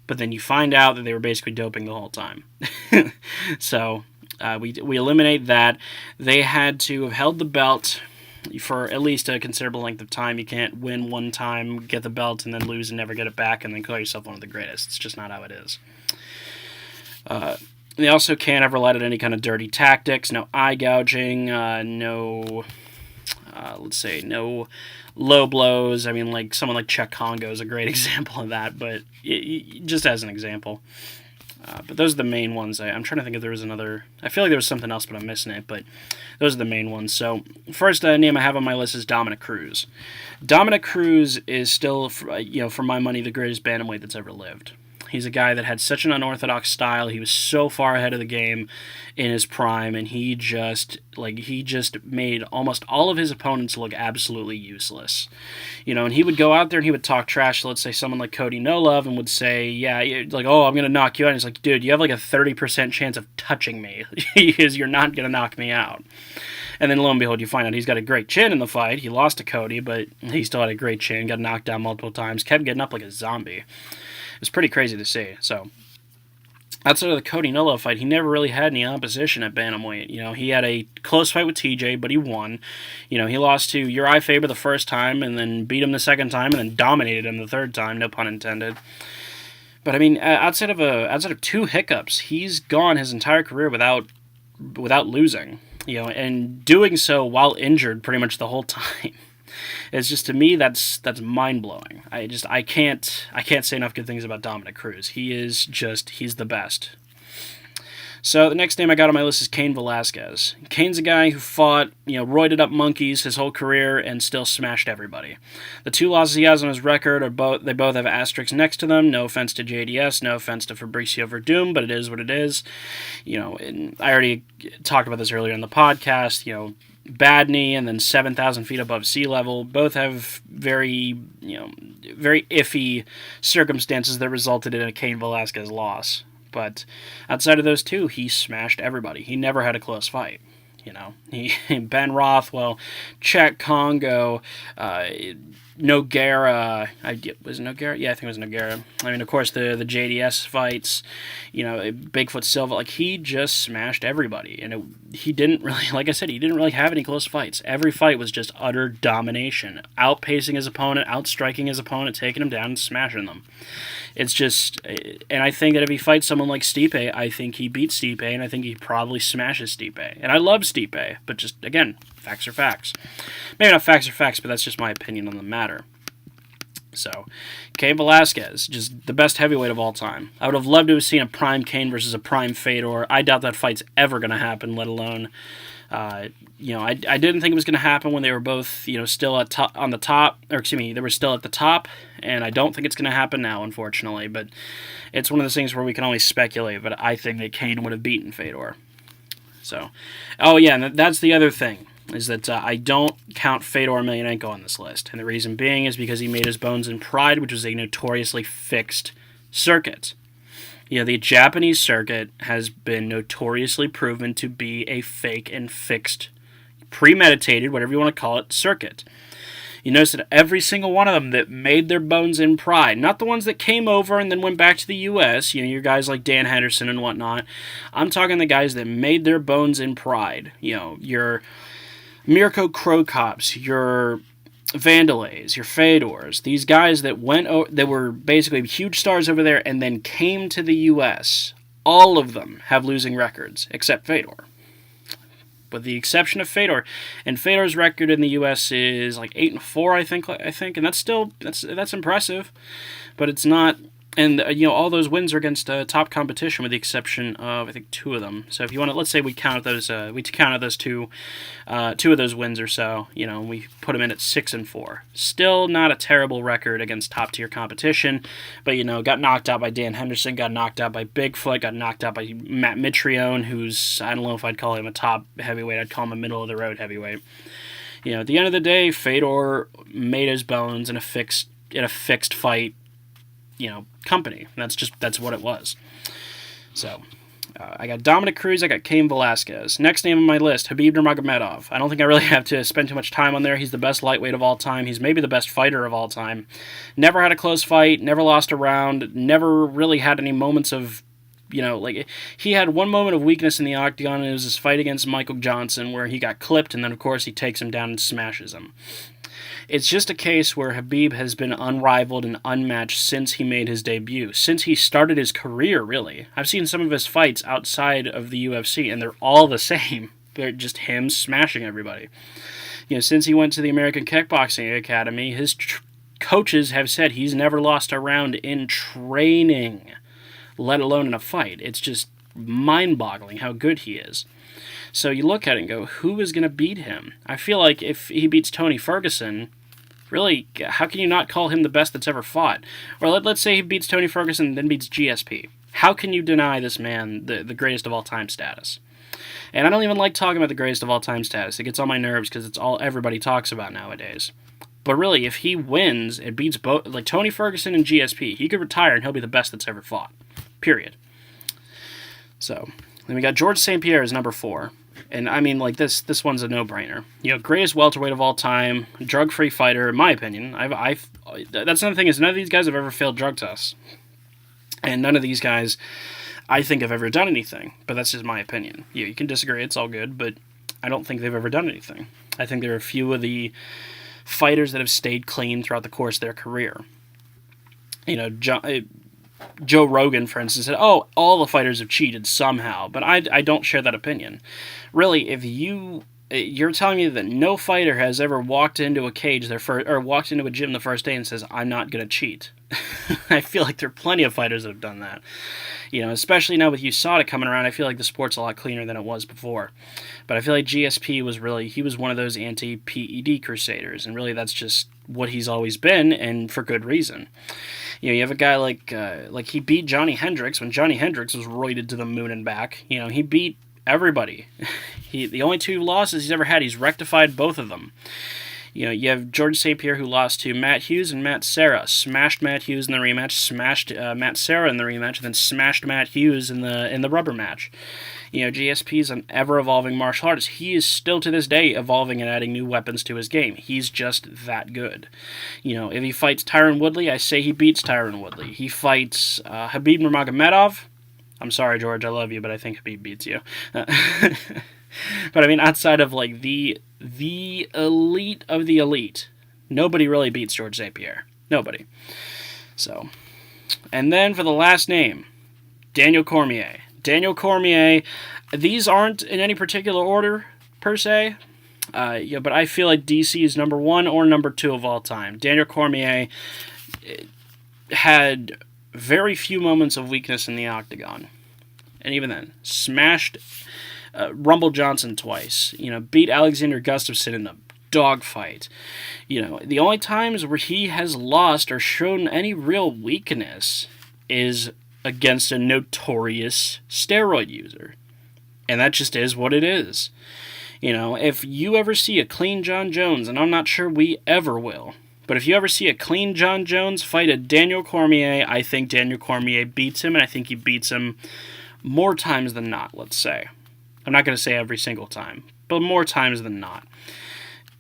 but then you find out that they were basically doping the whole time. So we eliminate that. They had to have held the belt for at least a considerable length of time. You can't win one time, get the belt, and then lose and never get it back, and then call yourself one of the greatest. It's just not how it is. They also can't have relied on any kind of dirty tactics, no eye gouging, no low blows. I mean, someone like Chuck Congo is a great example of that, but just as an example. But those are the main ones. I'm trying to think if there was another. I feel like there was something else, but I'm missing it. But those are the main ones. So first name I have on my list is Dominic Cruz. Dominic Cruz is still, for my money, the greatest bantamweight that's ever lived. He's a guy that had such an unorthodox style. He was so far ahead of the game in his prime, and he just made almost all of his opponents look absolutely useless. And he would go out there and he would talk trash to, let's say, someone like Cody No Love, and would say, yeah, like, oh, I'm going to knock you out. And he's like, dude, you have like a 30% chance of touching me because you're not going to knock me out. And then lo and behold, you find out he's got a great chin in the fight. He lost to Cody, but he still had a great chin, got knocked down multiple times, kept getting up like a zombie. It was pretty crazy to see. So, outside of the Cody No Love fight, he never really had any opposition at bantamweight. He had a close fight with TJ, but he won. He lost to Uriah Faber the first time, and then beat him the second time, and then dominated him the third time, no pun intended. But I mean, outside of 2 hiccups, he's gone his entire career without losing. And doing so while injured pretty much the whole time. It's just, to me, that's mind-blowing. I can't say enough good things about Dominick Cruz. He's the best. So the next name I got on my list is Cain Velasquez. Cain's a guy who fought, roided up monkeys his whole career and still smashed everybody. The 2 losses he has on his record they both have asterisks next to them. No offense to JDS, no offense to Fabricio Verdum, but it is what it is. And I already talked about this earlier in the podcast. Bad knee and then 7,000 feet above sea level. Both have very iffy circumstances that resulted in a Cain Velasquez loss. But outside of those 2, he smashed everybody. He never had a close fight. Ben Rothwell, Czech Congo, Nogueira. Was it Nogueira? Yeah, I think it was Nogueira. I mean, of course, the JDS fights, Bigfoot Silva. He just smashed everybody. And he didn't really, like I said, he didn't really have any close fights. Every fight was just utter domination. Outpacing his opponent, outstriking his opponent, taking him down and smashing them. It's just, and I think that if he fights someone like Stipe, I think he beats Stipe, and I think he probably smashes Stipe. And I love Stipe, but just, again, facts are facts. Maybe not facts are facts, but that's just my opinion on the matter. So, Cain Velasquez, just the best heavyweight of all time. I would have loved to have seen a prime Cain versus a prime Fedor. I doubt that fight's ever going to happen, let alone... I didn't think it was going to happen when they were both, still they were still at the top, and I don't think it's going to happen now, unfortunately, but it's one of those things where we can only speculate, but I think that Cain would have beaten Fedor. So, oh yeah, and that's the other thing, is that I don't count Fedor Emelianenko on this list, and the reason being is because he made his bones in Pride, which was a notoriously fixed circuit. The Japanese circuit has been notoriously proven to be a fake and fixed, premeditated, whatever you want to call it, circuit. You notice that every single one of them that made their bones in Pride, not the ones that came over and then went back to the U.S., your guys like Dan Henderson and whatnot, I'm talking the guys that made their bones in Pride. Your Mirko Krokops, your Vandalays, your Fedors, these guys that that were basically huge stars over there and then came to the U.S., all of them have losing records, except Fedor. With the exception of Fedor. And Fedor's record in the U.S. is like 8-4, I think, and that's impressive, but it's not. And all those wins are against top competition, with the exception of I think 2 of them. So if you want to, let's say we counted those two of those wins or so. We put them in at 6-4. Still not a terrible record against top tier competition, but got knocked out by Dan Henderson, got knocked out by Bigfoot, got knocked out by Matt Mitrione, who's, I don't know if I'd call him a top heavyweight, I'd call him a middle of the road heavyweight. At the end of the day, Fedor made his bones in a fixed fight. Company. That's what it was. So, I got Dominick Cruz, I got Cain Velasquez. Next name on my list, Khabib Nurmagomedov. I don't think I really have to spend too much time on there. He's the best lightweight of all time. He's maybe the best fighter of all time. Never had a close fight, never lost a round, never really had any moments of, he had one moment of weakness in the octagon, and it was his fight against Michael Johnson, where he got clipped, and then, of course, he takes him down and smashes him. It's just a case where Khabib has been unrivaled and unmatched since he made his debut, since he started his career, really. I've seen some of his fights outside of the UFC, and they're all the same. They're just him smashing everybody. Since he went to the American Kickboxing Academy, his coaches have said he's never lost a round in training, let alone in a fight. It's just mind-boggling how good he is. So you look at it and go, who is going to beat him? I feel like if he beats Tony Ferguson, Really, how can you not call him the best that's ever fought? Or let's say he beats Tony Ferguson and then beats GSP. How can you deny this man the greatest of all time status? And I don't even like talking about the greatest of all time status. It gets on my nerves because it's all everybody talks about nowadays. But really, if he wins, it beats both, like Tony Ferguson and GSP. He could retire and he'll be the best that's ever fought. Period. So, then we got George St. Pierre as number 4. And I mean, like, this one's a no-brainer. You know, greatest welterweight of all time, drug-free fighter, in my opinion. That's another thing, is none of these guys have ever failed drug tests. And none of these guys, I think, have ever done anything. But that's just my opinion. You can disagree, it's all good, but I don't think they've ever done anything. I think there are a few of the fighters that have stayed clean throughout the course of their career. You know, Joe Rogan, for instance, said, oh, all the fighters have cheated somehow, but I don't share that opinion. Really, if you're telling me that no fighter has ever walked into a cage or walked into a gym the first day and says, I'm not going to cheat. I feel like there are plenty of fighters that have done that. You know, especially now with USADA coming around, I feel like the sport's a lot cleaner than it was before. But I feel like GSP was one of those anti-PED crusaders, and really that's just what he's always been, and for good reason. You know, you have a guy like he beat Johnny Hendricks when Johnny Hendricks was roided to the moon and back. You know, he beat everybody. The only 2 losses he's ever had, he's rectified both of them. You know, you have George St. Pierre, who lost to Matt Hughes and Matt Serra. Smashed Matt Hughes in the rematch, smashed Matt Serra in the rematch, and then smashed Matt Hughes in the rubber match. You know, GSP is an ever-evolving martial artist. He is still, to this day, evolving and adding new weapons to his game. He's just that good. You know, if he fights Tyron Woodley, I say he beats Tyron Woodley. He fights Khabib Nurmagomedov. I'm sorry, George, I love you, but I think Khabib beats you. But I mean, outside of like the elite of the elite, nobody really beats George St. Pierre. Nobody. So, and then for the last name, Daniel Cormier. Daniel Cormier, these aren't in any particular order, per se. Yeah, but I feel like DC is number 1 or number 2 of all time. Daniel Cormier had very few moments of weakness in the octagon. And even then, smashed Rumble Johnson twice. You know, beat Alexander Gustafsson in a dogfight. You know, the only times where he has lost or shown any real weakness is against a notorious steroid user. And that just is what it is. You know, if you ever see a clean John Jones, and I'm not sure we ever will, but if you ever see a clean John Jones fight a Daniel Cormier, I think Daniel Cormier beats him, and I think he beats him more times than not, let's say. I'm not going to say every single time, but more times than not.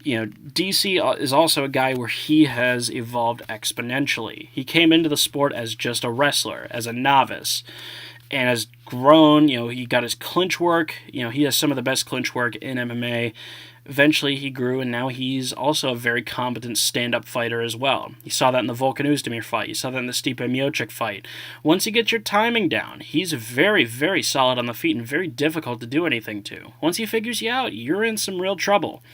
You know, DC is also a guy where he has evolved exponentially. He came into the sport as just a wrestler, as a novice, and has grown. You know, he got his clinch work. You know, he has some of the best clinch work in MMA. Eventually he grew, and now he's also a very competent stand-up fighter as well. You saw that in the Volkan Oezdemir fight. You saw that in the Stipe Miocic fight. Once you get your timing down, he's very, very solid on the feet and very difficult to do anything to. Once he figures you out, you're in some real trouble.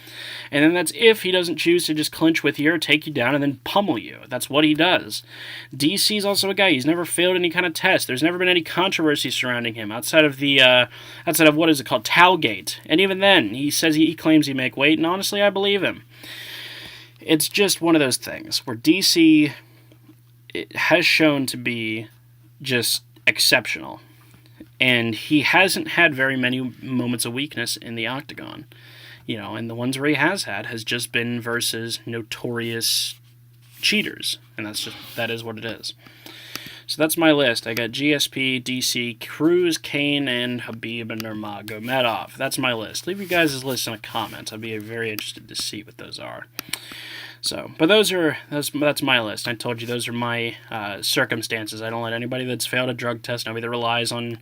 And then that's if he doesn't choose to just clinch with you or take you down and then pummel you. That's what he does. DC's also a guy, he's never failed any kind of test. There's never been any controversy surrounding him outside of what is it called, Towgate. And even then, he says he claims he make weight, and honestly, I believe him. It's just one of those things where DC has shown to be just exceptional. And he hasn't had very many moments of weakness in the octagon. You know, and the ones where he has had has just been versus notorious cheaters. And that is what it is. So that's my list. I got GSP, DC, Cruz, Kane, and Khabib Nurmagomedov. That's my list. Leave you guys' list in the comments. I'd be very interested to see what those are. So, but that's my list. I told you those are my circumstances. I don't let anybody that's failed a drug test, nobody that relies on,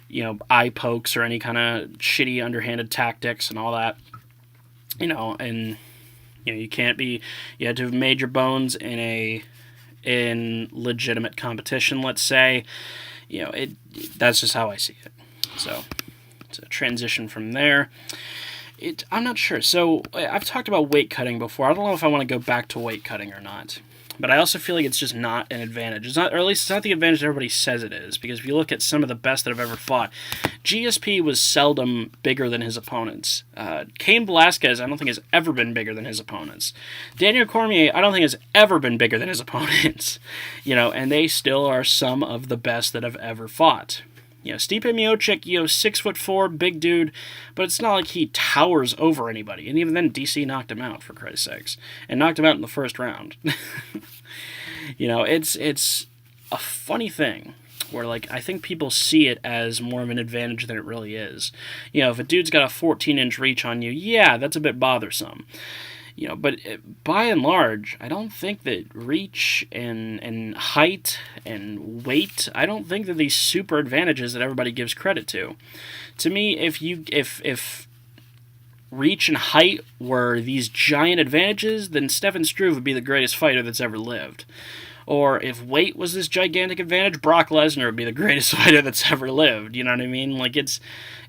you know, eye pokes or any kind of shitty underhanded tactics and all that. You know, and you know, you had to have made your bones in legitimate competition, let's say. You know, that's just how I see it. So, it's a transition from there. I'm not sure. So, I've talked about weight cutting before. I don't know if I want to go back to weight cutting or not. But I also feel like it's just not an advantage. It's not, or at least it's not the advantage that everybody says it is. Because if you look at some of the best that have ever fought, GSP was seldom bigger than his opponents. Cain Velasquez, I don't think has ever been bigger than his opponents. Daniel Cormier, I don't think has ever been bigger than his opponents. And they still are some of the best that have ever fought. Stipe Miocic, 6'4", big dude, but it's not like he towers over anybody. And even then, DC knocked him out, for Christ's sakes. And knocked him out in the first round. It's a funny thing where, I think people see it as more of an advantage than it really is. If a dude's got a 14-inch reach on you, yeah, that's a bit bothersome. But by and large, I don't think that reach and height and weight, I don't think that these super advantages that everybody gives credit to. To me, if reach and height were these giant advantages, then Stefan Struve would be the greatest fighter that's ever lived. Or if weight was this gigantic advantage, Brock Lesnar would be the greatest fighter that's ever lived. You know what I mean?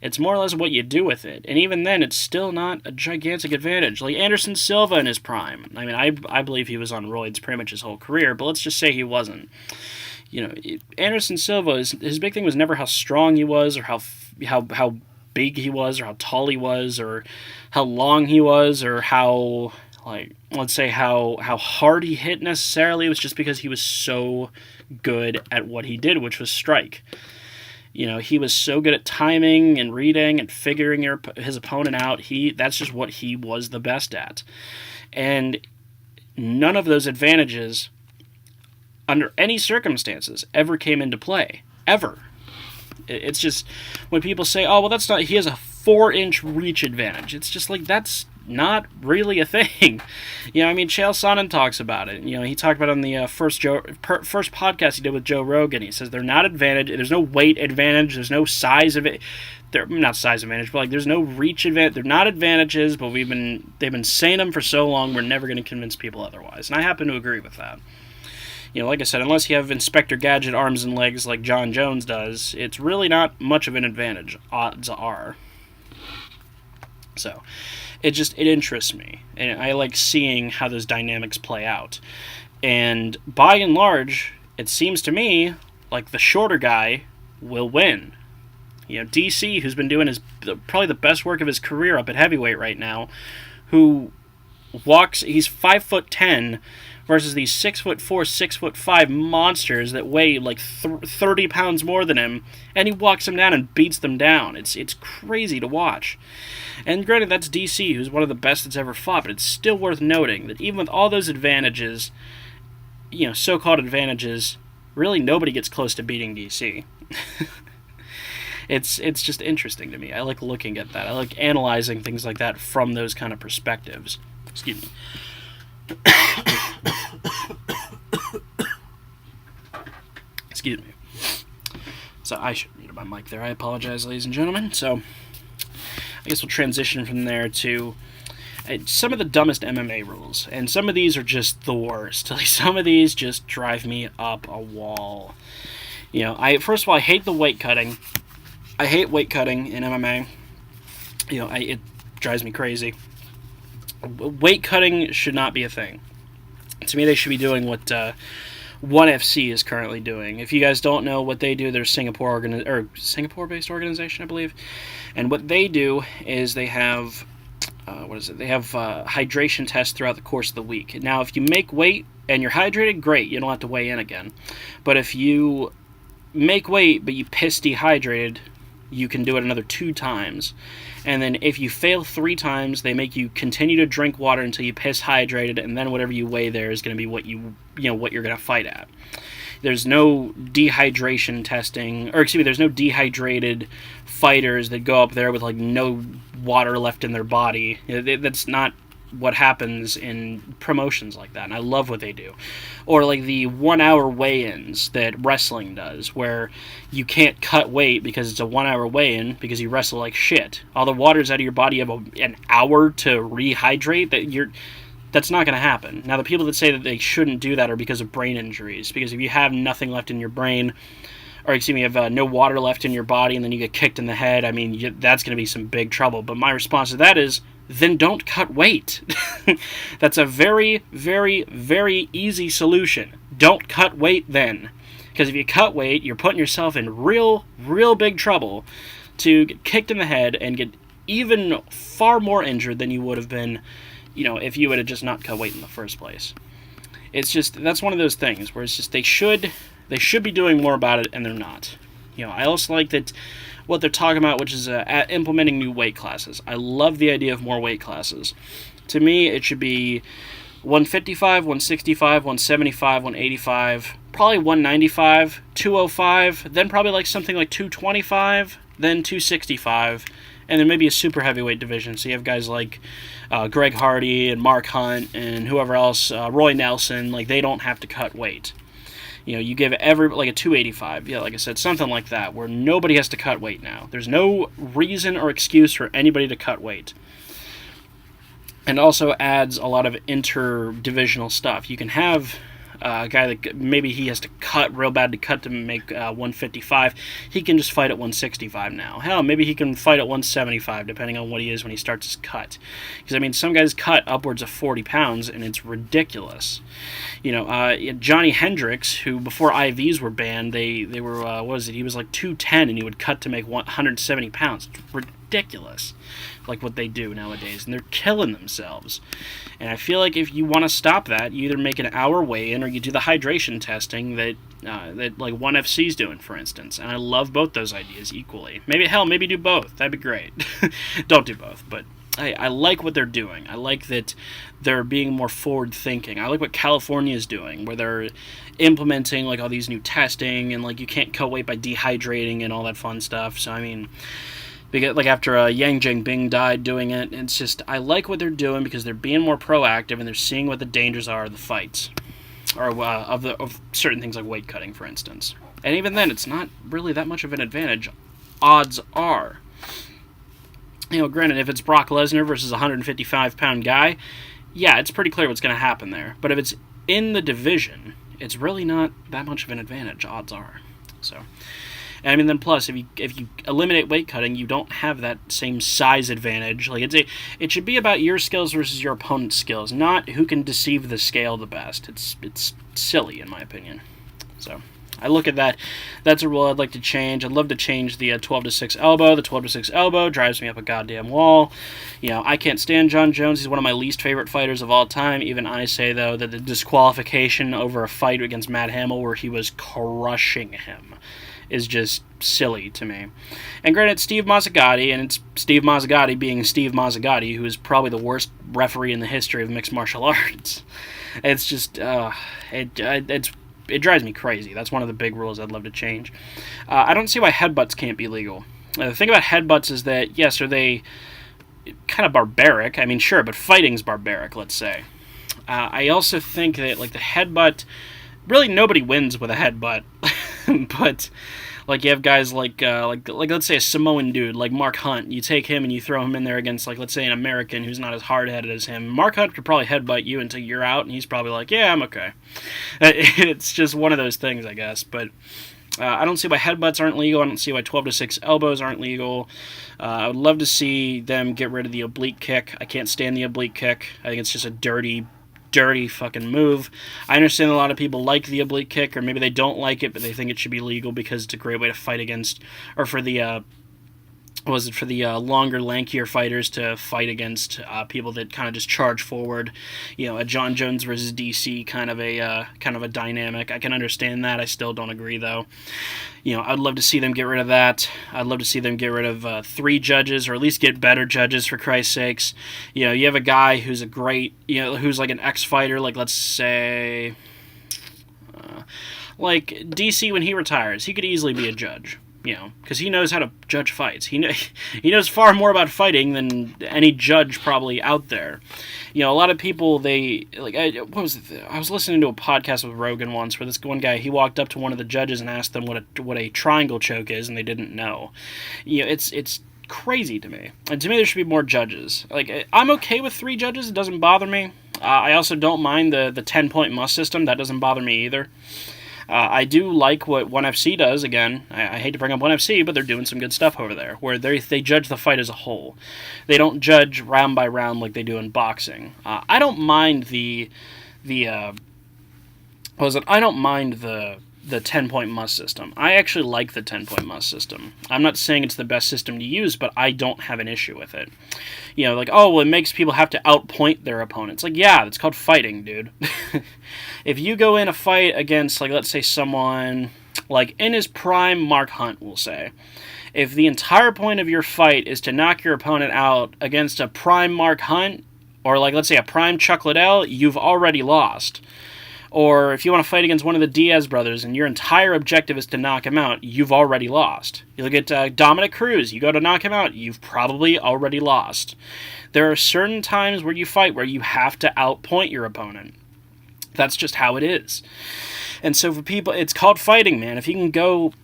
It's more or less what you do with it. And even then, it's still not a gigantic advantage. Like Anderson Silva in his prime. I mean, I believe he was on roids pretty much his whole career, but let's just say he wasn't. Anderson Silva, his big thing was never how strong he was, or how big he was, or how tall he was, or how long he was, or how... let's say how hard he hit necessarily. It was just because he was so good at what he did, which was strike. He was so good at timing and reading and figuring his opponent out. That's just what he was the best at. And none of those advantages, under any circumstances, ever came into play. Ever. It's just, when people say, oh, well, he has a 4-inch reach advantage. It's just that's not really a thing. Chael Sonnen talks about it. He talked about it on the first podcast he did with Joe Rogan. He says they're not advantage. There's no weight advantage. There's no size of it. They're not size advantage, but there's no reach advantage. They're not advantages, but they've been saying them for so long. We're never going to convince people otherwise, and I happen to agree with that. Like I said, unless you have Inspector Gadget arms and legs like John Jones does, it's really not much of an advantage. Odds are. So, it interests me, and I like seeing how those dynamics play out. And by and large, it seems to me like the shorter guy will win. DC, who's been doing probably the best work of his career up at heavyweight right now, he's 5'10", versus these 6'4", 6'5" monsters that weigh 30 pounds more than him, and he walks them down and beats them down. It's crazy to watch. And granted, that's DC, who's one of the best that's ever fought, but it's still worth noting that even with all those advantages, so-called advantages, really nobody gets close to beating DC. It's just interesting to me. I like looking at that. I like analyzing things like that from those kind of perspectives. Excuse me. Excuse me. So I should mute my mic there. I apologize, ladies and gentlemen. So I guess we'll transition from there to some of the dumbest MMA rules. And some of these are just the worst. Some of these just drive me up a wall. First of all, I hate the weight cutting. I hate weight cutting in MMA. It drives me crazy. Weight cutting should not be a thing. To me, they should be doing what ONE FC is currently doing. If you guys don't know what they do, they're Singapore-based organization, I believe. And what they do is they have They have hydration tests throughout the course of the week. Now, if you make weight and you're hydrated, great. You don't have to weigh in again. But if you make weight but you piss dehydrated, you can do it another 2 times. And then if you fail 3 times, they make you continue to drink water until you piss hydrated, and then whatever you weigh there is going to be what what you're going to fight at. There's no dehydration testing, or excuse me, there's no dehydrated fighters that go up there with like no water left in their body. That's not what happens in promotions like that, and I love what they do. Or like the 1 hour weigh-ins that wrestling does, where you can't cut weight because it's a 1 hour weigh-in because you wrestle like shit. All the water's out of your body, you have an hour to rehydrate. That's not going to happen. Now, the people that say that they shouldn't do that are because of brain injuries, because if you have nothing left in your brain, or excuse me, you have no water left in your body and then you get kicked in the head, I mean, that's going to be some big trouble. But my response to that is, then don't cut weight. That's a very, very, very easy solution. Don't cut weight then. Because if you cut weight, you're putting yourself in real, real big trouble to get kicked in the head and get even far more injured than you would have been, if you would have just not cut weight in the first place. It's just, that's one of those things where it's just they should be doing more about it, and they're not. I also like that what they're talking about, which is implementing new weight classes. I love the idea of more weight classes. To me, it should be 155, 165, 175, 185, probably 195, 205, then probably like something like 225, then 265, and then maybe a super heavyweight division. So you have guys like Greg Hardy and Mark Hunt and whoever else, Roy Nelson, like they don't have to cut weight. You give like a 285, like I said, something like that, where nobody has to cut weight now. There's no reason or excuse for anybody to cut weight. And also adds a lot of interdivisional stuff. You can have a guy that maybe he has to cut real bad to make 155. He can just fight at 165 now. Hell, maybe he can fight at 175, depending on what he is when he starts his cut. Because, some guys cut upwards of 40 pounds, and it's ridiculous. Johnny Hendricks, who before IVs were banned, they were, he was like 210, and he would cut to make 170 pounds. It's ridiculous, like what they do nowadays, and they're killing themselves. And I feel like if you want to stop that, you either make an hour weigh-in or you do the hydration testing that like ONE FC's doing, for instance. And I love both those ideas equally. Maybe do both. That'd be great. Don't do both, but I like what they're doing. I like that they're being more forward-thinking. I like what California is doing, where they're implementing like all these new testing and like you can't cut weight by dehydrating and all that fun stuff. So because like after Yang Jingbing died doing it, it's just I like what they're doing because they're being more proactive and they're seeing what the dangers are of the fights, or of certain things like weight cutting, for instance. And even then, it's not really that much of an advantage. Odds are. Granted, if it's Brock Lesnar versus a 155-pound guy, yeah, it's pretty clear what's going to happen there. But if it's in the division, it's really not that much of an advantage, odds are. So, and then plus, if you eliminate weight cutting, you don't have that same size advantage. Like it should be about your skills versus your opponent's skills, not who can deceive the scale the best. It's silly, in my opinion. So I look at that. That's a rule I'd like to change. I'd love to change the 12-6 elbow. The 12-6 elbow drives me up a goddamn wall. I can't stand John Jones. He's one of my least favorite fighters of all time. Even I say, though, that the disqualification over a fight against Matt Hamill where he was crushing him is just silly to me. And granted, Steve Mazzagatti, and it's Steve Mazzagatti being Steve Mazzagatti, who is probably the worst referee in the history of mixed martial arts. It's just, it drives me crazy. That's one of the big rules I'd love to change. I don't see why headbutts can't be legal. The thing about headbutts is that, yes, are they kind of barbaric? I mean, sure, but fighting's barbaric, let's say. I also think that, like, the headbutt, really nobody wins with a headbutt. But, like, you have guys like let's say a Samoan dude, like Mark Hunt. You take him and you throw him in there against, like, let's say an American who's not as hard-headed as him. Mark Hunt could probably headbutt you until you're out, and he's probably like, yeah, I'm okay. It's just one of those things, I guess. But I don't see why headbutts aren't legal. I don't see why 12-6 elbows aren't legal. I would love to see them get rid of the oblique kick. I can't stand the oblique kick. I think it's just a dirty fucking move. I understand a lot of people like the oblique kick, or maybe they don't like it, but they think it should be legal because it's a great way to fight against, or for the longer, lankier fighters to fight against people that kind of just charge forward. A John Jones versus DC kind of a dynamic. I can understand that. I still don't agree, though. I'd love to see them get rid of that. I'd love to see them get rid of 3 judges, or at least get better judges, for Christ's sakes. You have a guy who's a great, who's like an ex-fighter, like let's say, like DC when he retires, he could easily be a judge. Because he knows how to judge fights. He knows far more about fighting than any judge probably out there. A lot of people, I was listening to a podcast with Rogan once where this one guy, he walked up to one of the judges and asked them what a triangle choke is, and they didn't know. It's crazy to me. And to me, there should be more judges. Like, I'm okay with 3 judges. It doesn't bother me. I also don't mind the 10-point must system. That doesn't bother me either. I do like what 1FC does. Again, I hate to bring up 1FC, but they're doing some good stuff over there, where they judge the fight as a whole. They don't judge round by round like they do in boxing. I don't mind the I don't mind the 10-point must system. I actually like the 10-point must system. I'm not saying it's the best system to use, but I don't have an issue with it. You know, like, oh, well, it makes people have to outpoint their opponents. Like, yeah, it's called fighting, dude. If you go in a fight against, like, let's say someone, like, in his prime, Mark Hunt, we'll say. If the entire point of your fight is to knock your opponent out against a prime Mark Hunt, or, like, let's say a prime Chuck Liddell, you've already lost. Or if you want to fight against one of the Diaz brothers and your entire objective is to knock him out, you've already lost. You look at Dominic Cruz, you go to knock him out, you've probably already lost. There are certain times where you fight where you have to outpoint your opponent. That's just how it is. And so for people, it's called fighting, man. If you can go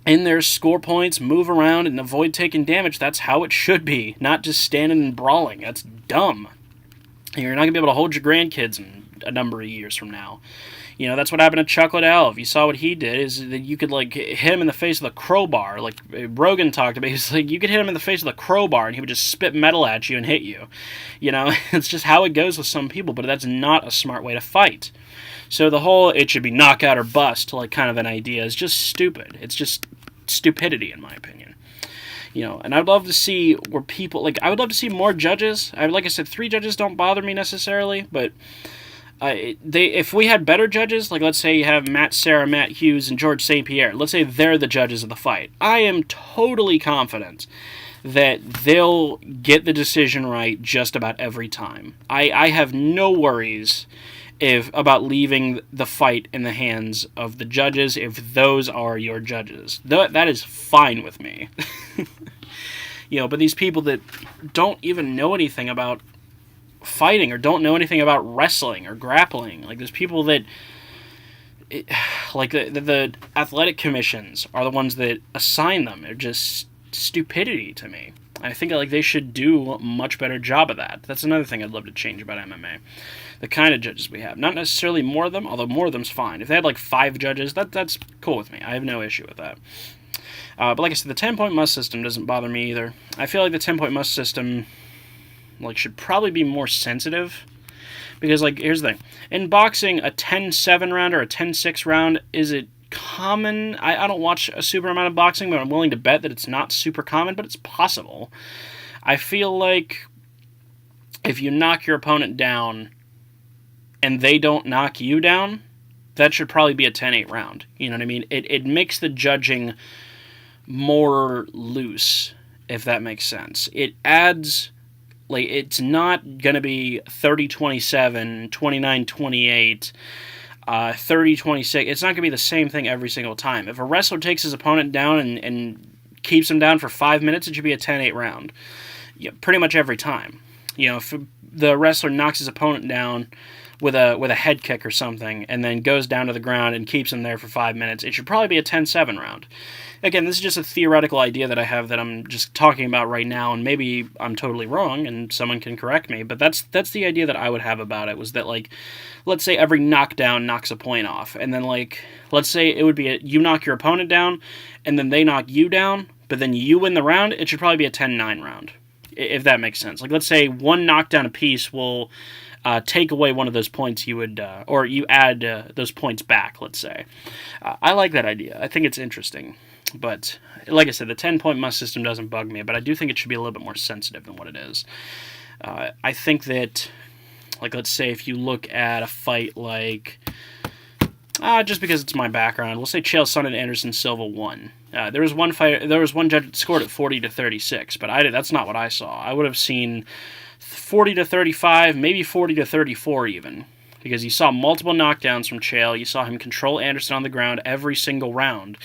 in there, score points, move around, and avoid taking damage, that's how it should be. Not just standing and brawling. That's dumb. You're not going to be able to hold your grandkids in a number of years from now. You know, that's what happened to Chuck Liddell. If you saw what he did, is that you could, like, hit him in the face with a crowbar. Like Rogan talked about, he's like, you could hit him in the face with a crowbar and he would just spit metal at you and hit you. You know, it's just how it goes with some people, but that's not a smart way to fight. So the whole, it should be knockout or bust, like, kind of an idea is just stupid. It's just stupidity, in my opinion. You know, and I'd love to see where people, like, I would love to see more judges. Like I said, 3 judges don't bother me necessarily, but if we had better judges, like let's say you have Matt Serra, Matt Hughes, and George St. Pierre, let's say they're the judges of the fight, I am totally confident that they'll get the decision right just about every time. I have no worries about leaving the fight in the hands of the judges if those are your judges. That is fine with me. You know, but these people that don't even know anything about fighting or don't know anything about wrestling or grappling, like there's people that like the athletic commissions are the ones that assign them. They're just stupidity to me. I think like they should do a much better job of that. That's another thing I'd love to change about MMA. The kind of judges we have. Not necessarily more of them, although more of them's fine. If they had like 5 judges, that's cool with me. I have no issue with that. But like I said, the 10-point must system doesn't bother me either. I feel like the 10-point must system like should probably be more sensitive. Because like here's the thing. In boxing, a 10-7 round or a 10-6 round, is it common? I don't watch a super amount of boxing, but I'm willing to bet that it's not super common, but it's possible. I feel like if you knock your opponent down and they don't knock you down, that should probably be a 10-8 round. You know what I mean? It makes the judging more loose, if that makes sense. It adds, like, it's not going to be 30-27, 29-28, 30-26. It's not going to be the same thing every single time. If a wrestler takes his opponent down and keeps him down for 5 minutes, it should be a 10-8 round. Yeah, pretty much every time. You know, if the wrestler knocks his opponent down with a head kick or something and then goes down to the ground and keeps him there for 5 minutes, it should probably be a 10-7 round. Again, this is just a theoretical idea that I have that I'm just talking about right now, and maybe I'm totally wrong and someone can correct me, but that's the idea that I would have about it, was that, like, let's say every knockdown knocks a point off, and then, like, let's say it would be you knock your opponent down, and then they knock you down, but then you win the round, it should probably be a 10-9 round, if that makes sense. Like, let's say one knockdown apiece will take away one of those points you would, or you add those points back, let's say. I like that idea. I think it's interesting. But, like I said, the 10-point must system doesn't bug me, but I do think it should be a little bit more sensitive than what it is. I think that, like, let's say if you look at a fight like, just because it's my background, we'll say Chael Sonnen and Anderson Silva won. There was one judge that scored at 40-36, but that's not what I saw. I would have seen 40-35, maybe 40-34 even, because you saw multiple knockdowns from Chael. You saw him control Anderson on the ground every single round.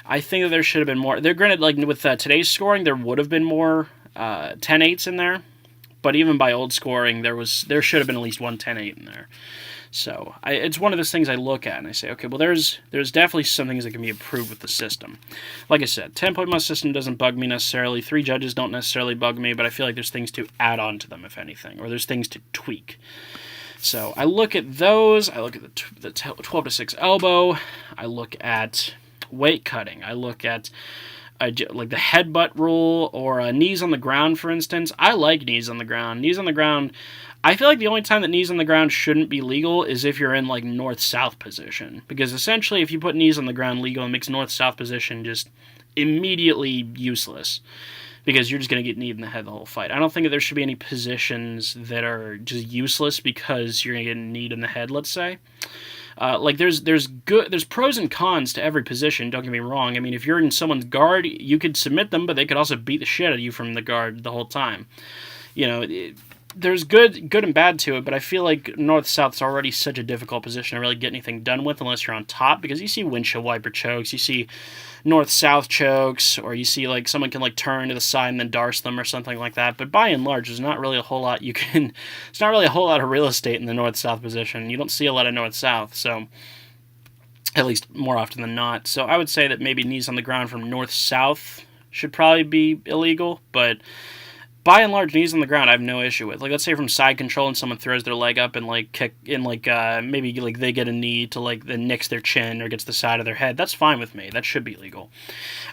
I think that there should have been more. They're granted, like with today's scoring, there would have been more 10-8s in there, but even by old scoring, there should have been at least one 10-8 in there. So it's one of those things I look at and I say, okay, well, there's definitely some things that can be improved with the system. Like I said, 10-point must system doesn't bug me necessarily. 3 judges don't necessarily bug me, but I feel like there's things to add on to them, if anything, or there's things to tweak. So I look at those. I look at the 12 to 6 elbow. I look at weight cutting. I look at like the headbutt rule or knees on the ground, for instance. I like knees on the ground. Knees on the ground, I feel like the only time that knees on the ground shouldn't be legal is if you're in like north-south position. Because essentially if you put knees on the ground legal, it makes north-south position just immediately useless. Because you're just going to get kneed in the head the whole fight. I don't think that there should be any positions that are just useless because you're going to get kneed in the head, let's say. Like there's pros and cons to every position, don't get me wrong. I mean, if you're in someone's guard, you could submit them, but they could also beat the shit out of you from the guard the whole time. You know, there's good and bad to it, but I feel like north-south's already such a difficult position to really get anything done with unless you're on top, because you see windshield wiper chokes, you see north-south chokes, or you see like someone can like turn to the side and then darce them or something like that. But by and large, there's not really a whole lot it's not really a whole lot of real estate in the north-south position. You don't see a lot of north-south, so at least more often than not. So I would say that maybe knees on the ground from north-south should probably be illegal, but by and large, knees on the ground I have no issue with. Like, let's say from side control and someone throws their leg up and like kick in, like maybe like they get a knee to like then nicks their chin or gets the side of their head. That's fine with me. That should be legal.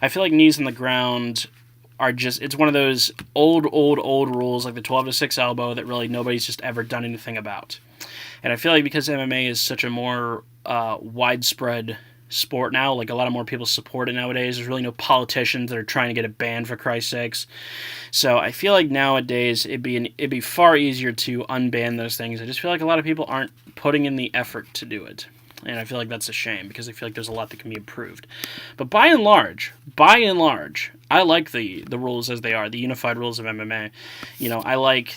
I feel like knees on the ground are just, it's one of those old rules, like the 12 to 6 elbow, that really nobody's just ever done anything about. And I feel like because MMA is such a more widespread sport now, like a lot of more people support it nowadays. There's really no politicians that are trying to get it banned, for Christ's sakes. So I feel like nowadays it'd be far easier to unban those things. I just feel like a lot of people aren't putting in the effort to do it. And I feel like that's a shame, because I feel like there's a lot that can be improved. But by and large, I like the rules as they are, the unified rules of MMA. You know, I like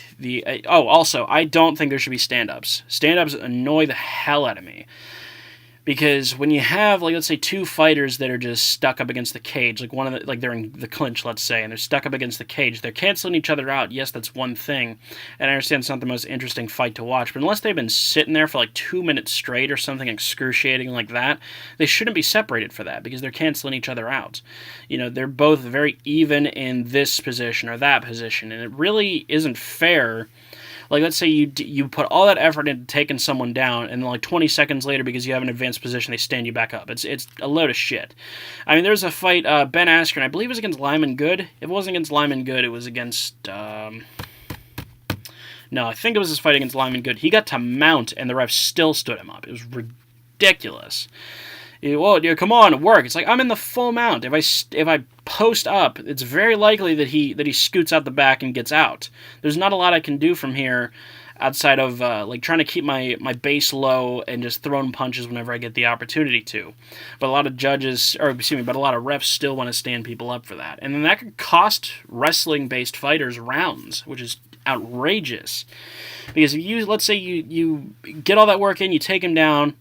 also, I don't think there should be stand-ups. Stand-ups annoy the hell out of me. Because when you have, like, let's say 2 fighters that are just stuck up against the cage, like one of the, like they're in the clinch, let's say, and they're stuck up against the cage, they're canceling each other out. Yes, that's one thing, and I understand it's not the most interesting fight to watch, but unless they've been sitting there for like 2 minutes straight or something excruciating like that, they shouldn't be separated for that, because they're canceling each other out. You know, they're both very even in this position or that position, and it really isn't fair. Like, let's say you put all that effort into taking someone down, and then like 20 seconds later, because you have an advanced position, they stand you back up. It's a load of shit. I mean, there's a fight, Ben Askren, I believe it was against Lyman Good. If it wasn't against Lyman Good, it was against, no, I think it was his fight against Lyman Good. He got to mount, and the ref still stood him up. It was ridiculous. Well, come on, work. It's like, I'm in the full mount. If I post up, it's very likely that he scoots out the back and gets out. There's not a lot I can do from here outside of like trying to keep my base low and just throwing punches whenever I get the opportunity to. But a lot of but a lot of refs still want to stand people up for that. And then that could cost wrestling-based fighters rounds, which is outrageous. Because if let's say you get all that work in, you take him down,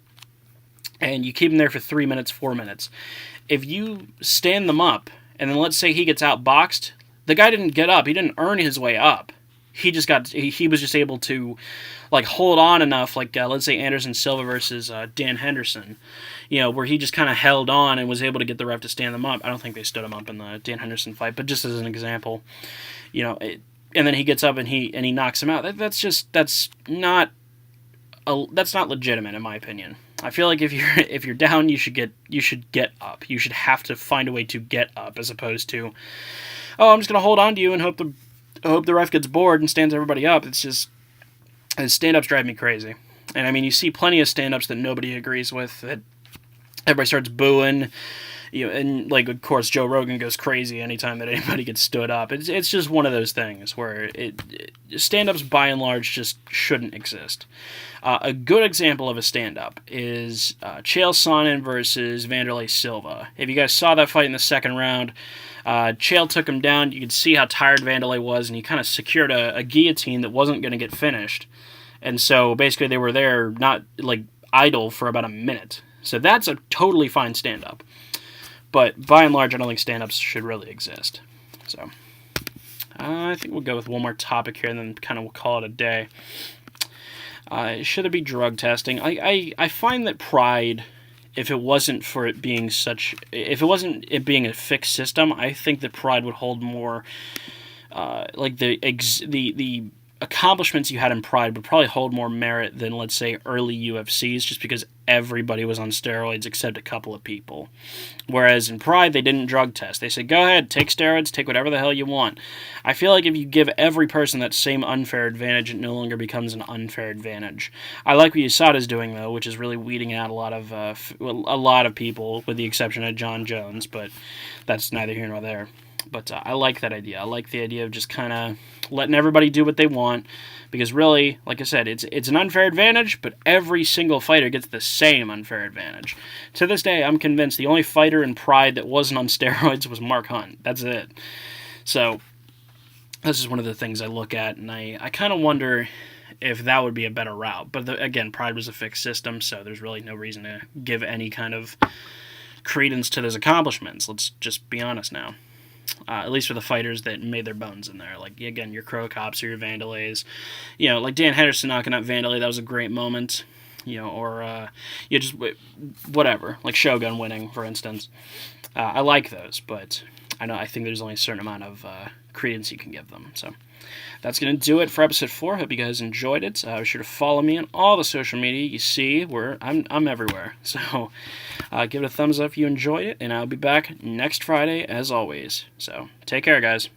and you keep him there for 3 minutes, 4 minutes. If you stand them up, and then let's say he gets outboxed, the guy didn't get up. He didn't earn his way up. He was just able to, like, hold on enough, like, let's say Anderson Silva versus Dan Henderson, you know, where he just kind of held on and was able to get the ref to stand them up. I don't think they stood him up in the Dan Henderson fight, but just as an example, you know, and then he gets up and he knocks him out. That's not legitimate, in my opinion. I feel like if you're down, you should get up. You should have to find a way to get up, as opposed to, oh, I'm just gonna hold on to you and hope the ref gets bored and stands everybody up. It's just, stand-ups drive me crazy. And I mean, you see plenty of stand-ups that nobody agrees with, that everybody starts booing. You know, and like, of course, Joe Rogan goes crazy anytime that anybody gets stood up. It's just one of those things where stand-ups by and large just shouldn't exist. A good example of a stand-up is Chael Sonnen versus Wanderlei Silva. If you guys saw that fight in the second round, Chael took him down. You could see how tired Wanderlei was, and he kind of secured a guillotine that wasn't going to get finished. And so basically they were there, not like idle, for about a minute. So that's a totally fine stand-up. But by and large, I don't think stand-ups should really exist. So I think we'll go with one more topic here, and then kind of we'll call it a day. Should there be drug testing? I find that Pride, if it wasn't being a fixed system, I think that Pride would hold more like the accomplishments you had in Pride would probably hold more merit than, let's say, early UFCs, just because everybody was on steroids except a couple of people. Whereas in Pride, they didn't drug test. They said, go ahead, take steroids, take whatever the hell you want. I feel like if you give every person that same unfair advantage, it no longer becomes an unfair advantage. I like what USADA's doing, though, which is really weeding out a lot of people, with the exception of John Jones, but that's neither here nor there. But I like that idea. I like the idea of just kind of letting everybody do what they want, because really, like I said, it's an unfair advantage, but every single fighter gets the same unfair advantage. To this day, I'm convinced the only fighter in Pride that wasn't on steroids was Mark Hunt. That's it. So this is one of the things I look at, and I kind of wonder if that would be a better route. But again, Pride was a fixed system, so there's really no reason to give any kind of credence to those accomplishments. Let's just be honest now. At least for the fighters that made their bones in there. Like, again, your Crow Cops or your Vandalays. You know, like Dan Henderson knocking out Vandalay, that was a great moment. You know, or, just whatever. Like Shogun winning, for instance. I like those, but I think there's only a certain amount of credence you can give them. So that's going to do it for episode 4. Hope you guys enjoyed it. Be sure to follow me on all the social media you see. I'm everywhere. So give it a thumbs up if you enjoyed it, and I'll be back next Friday as always. So take care, guys.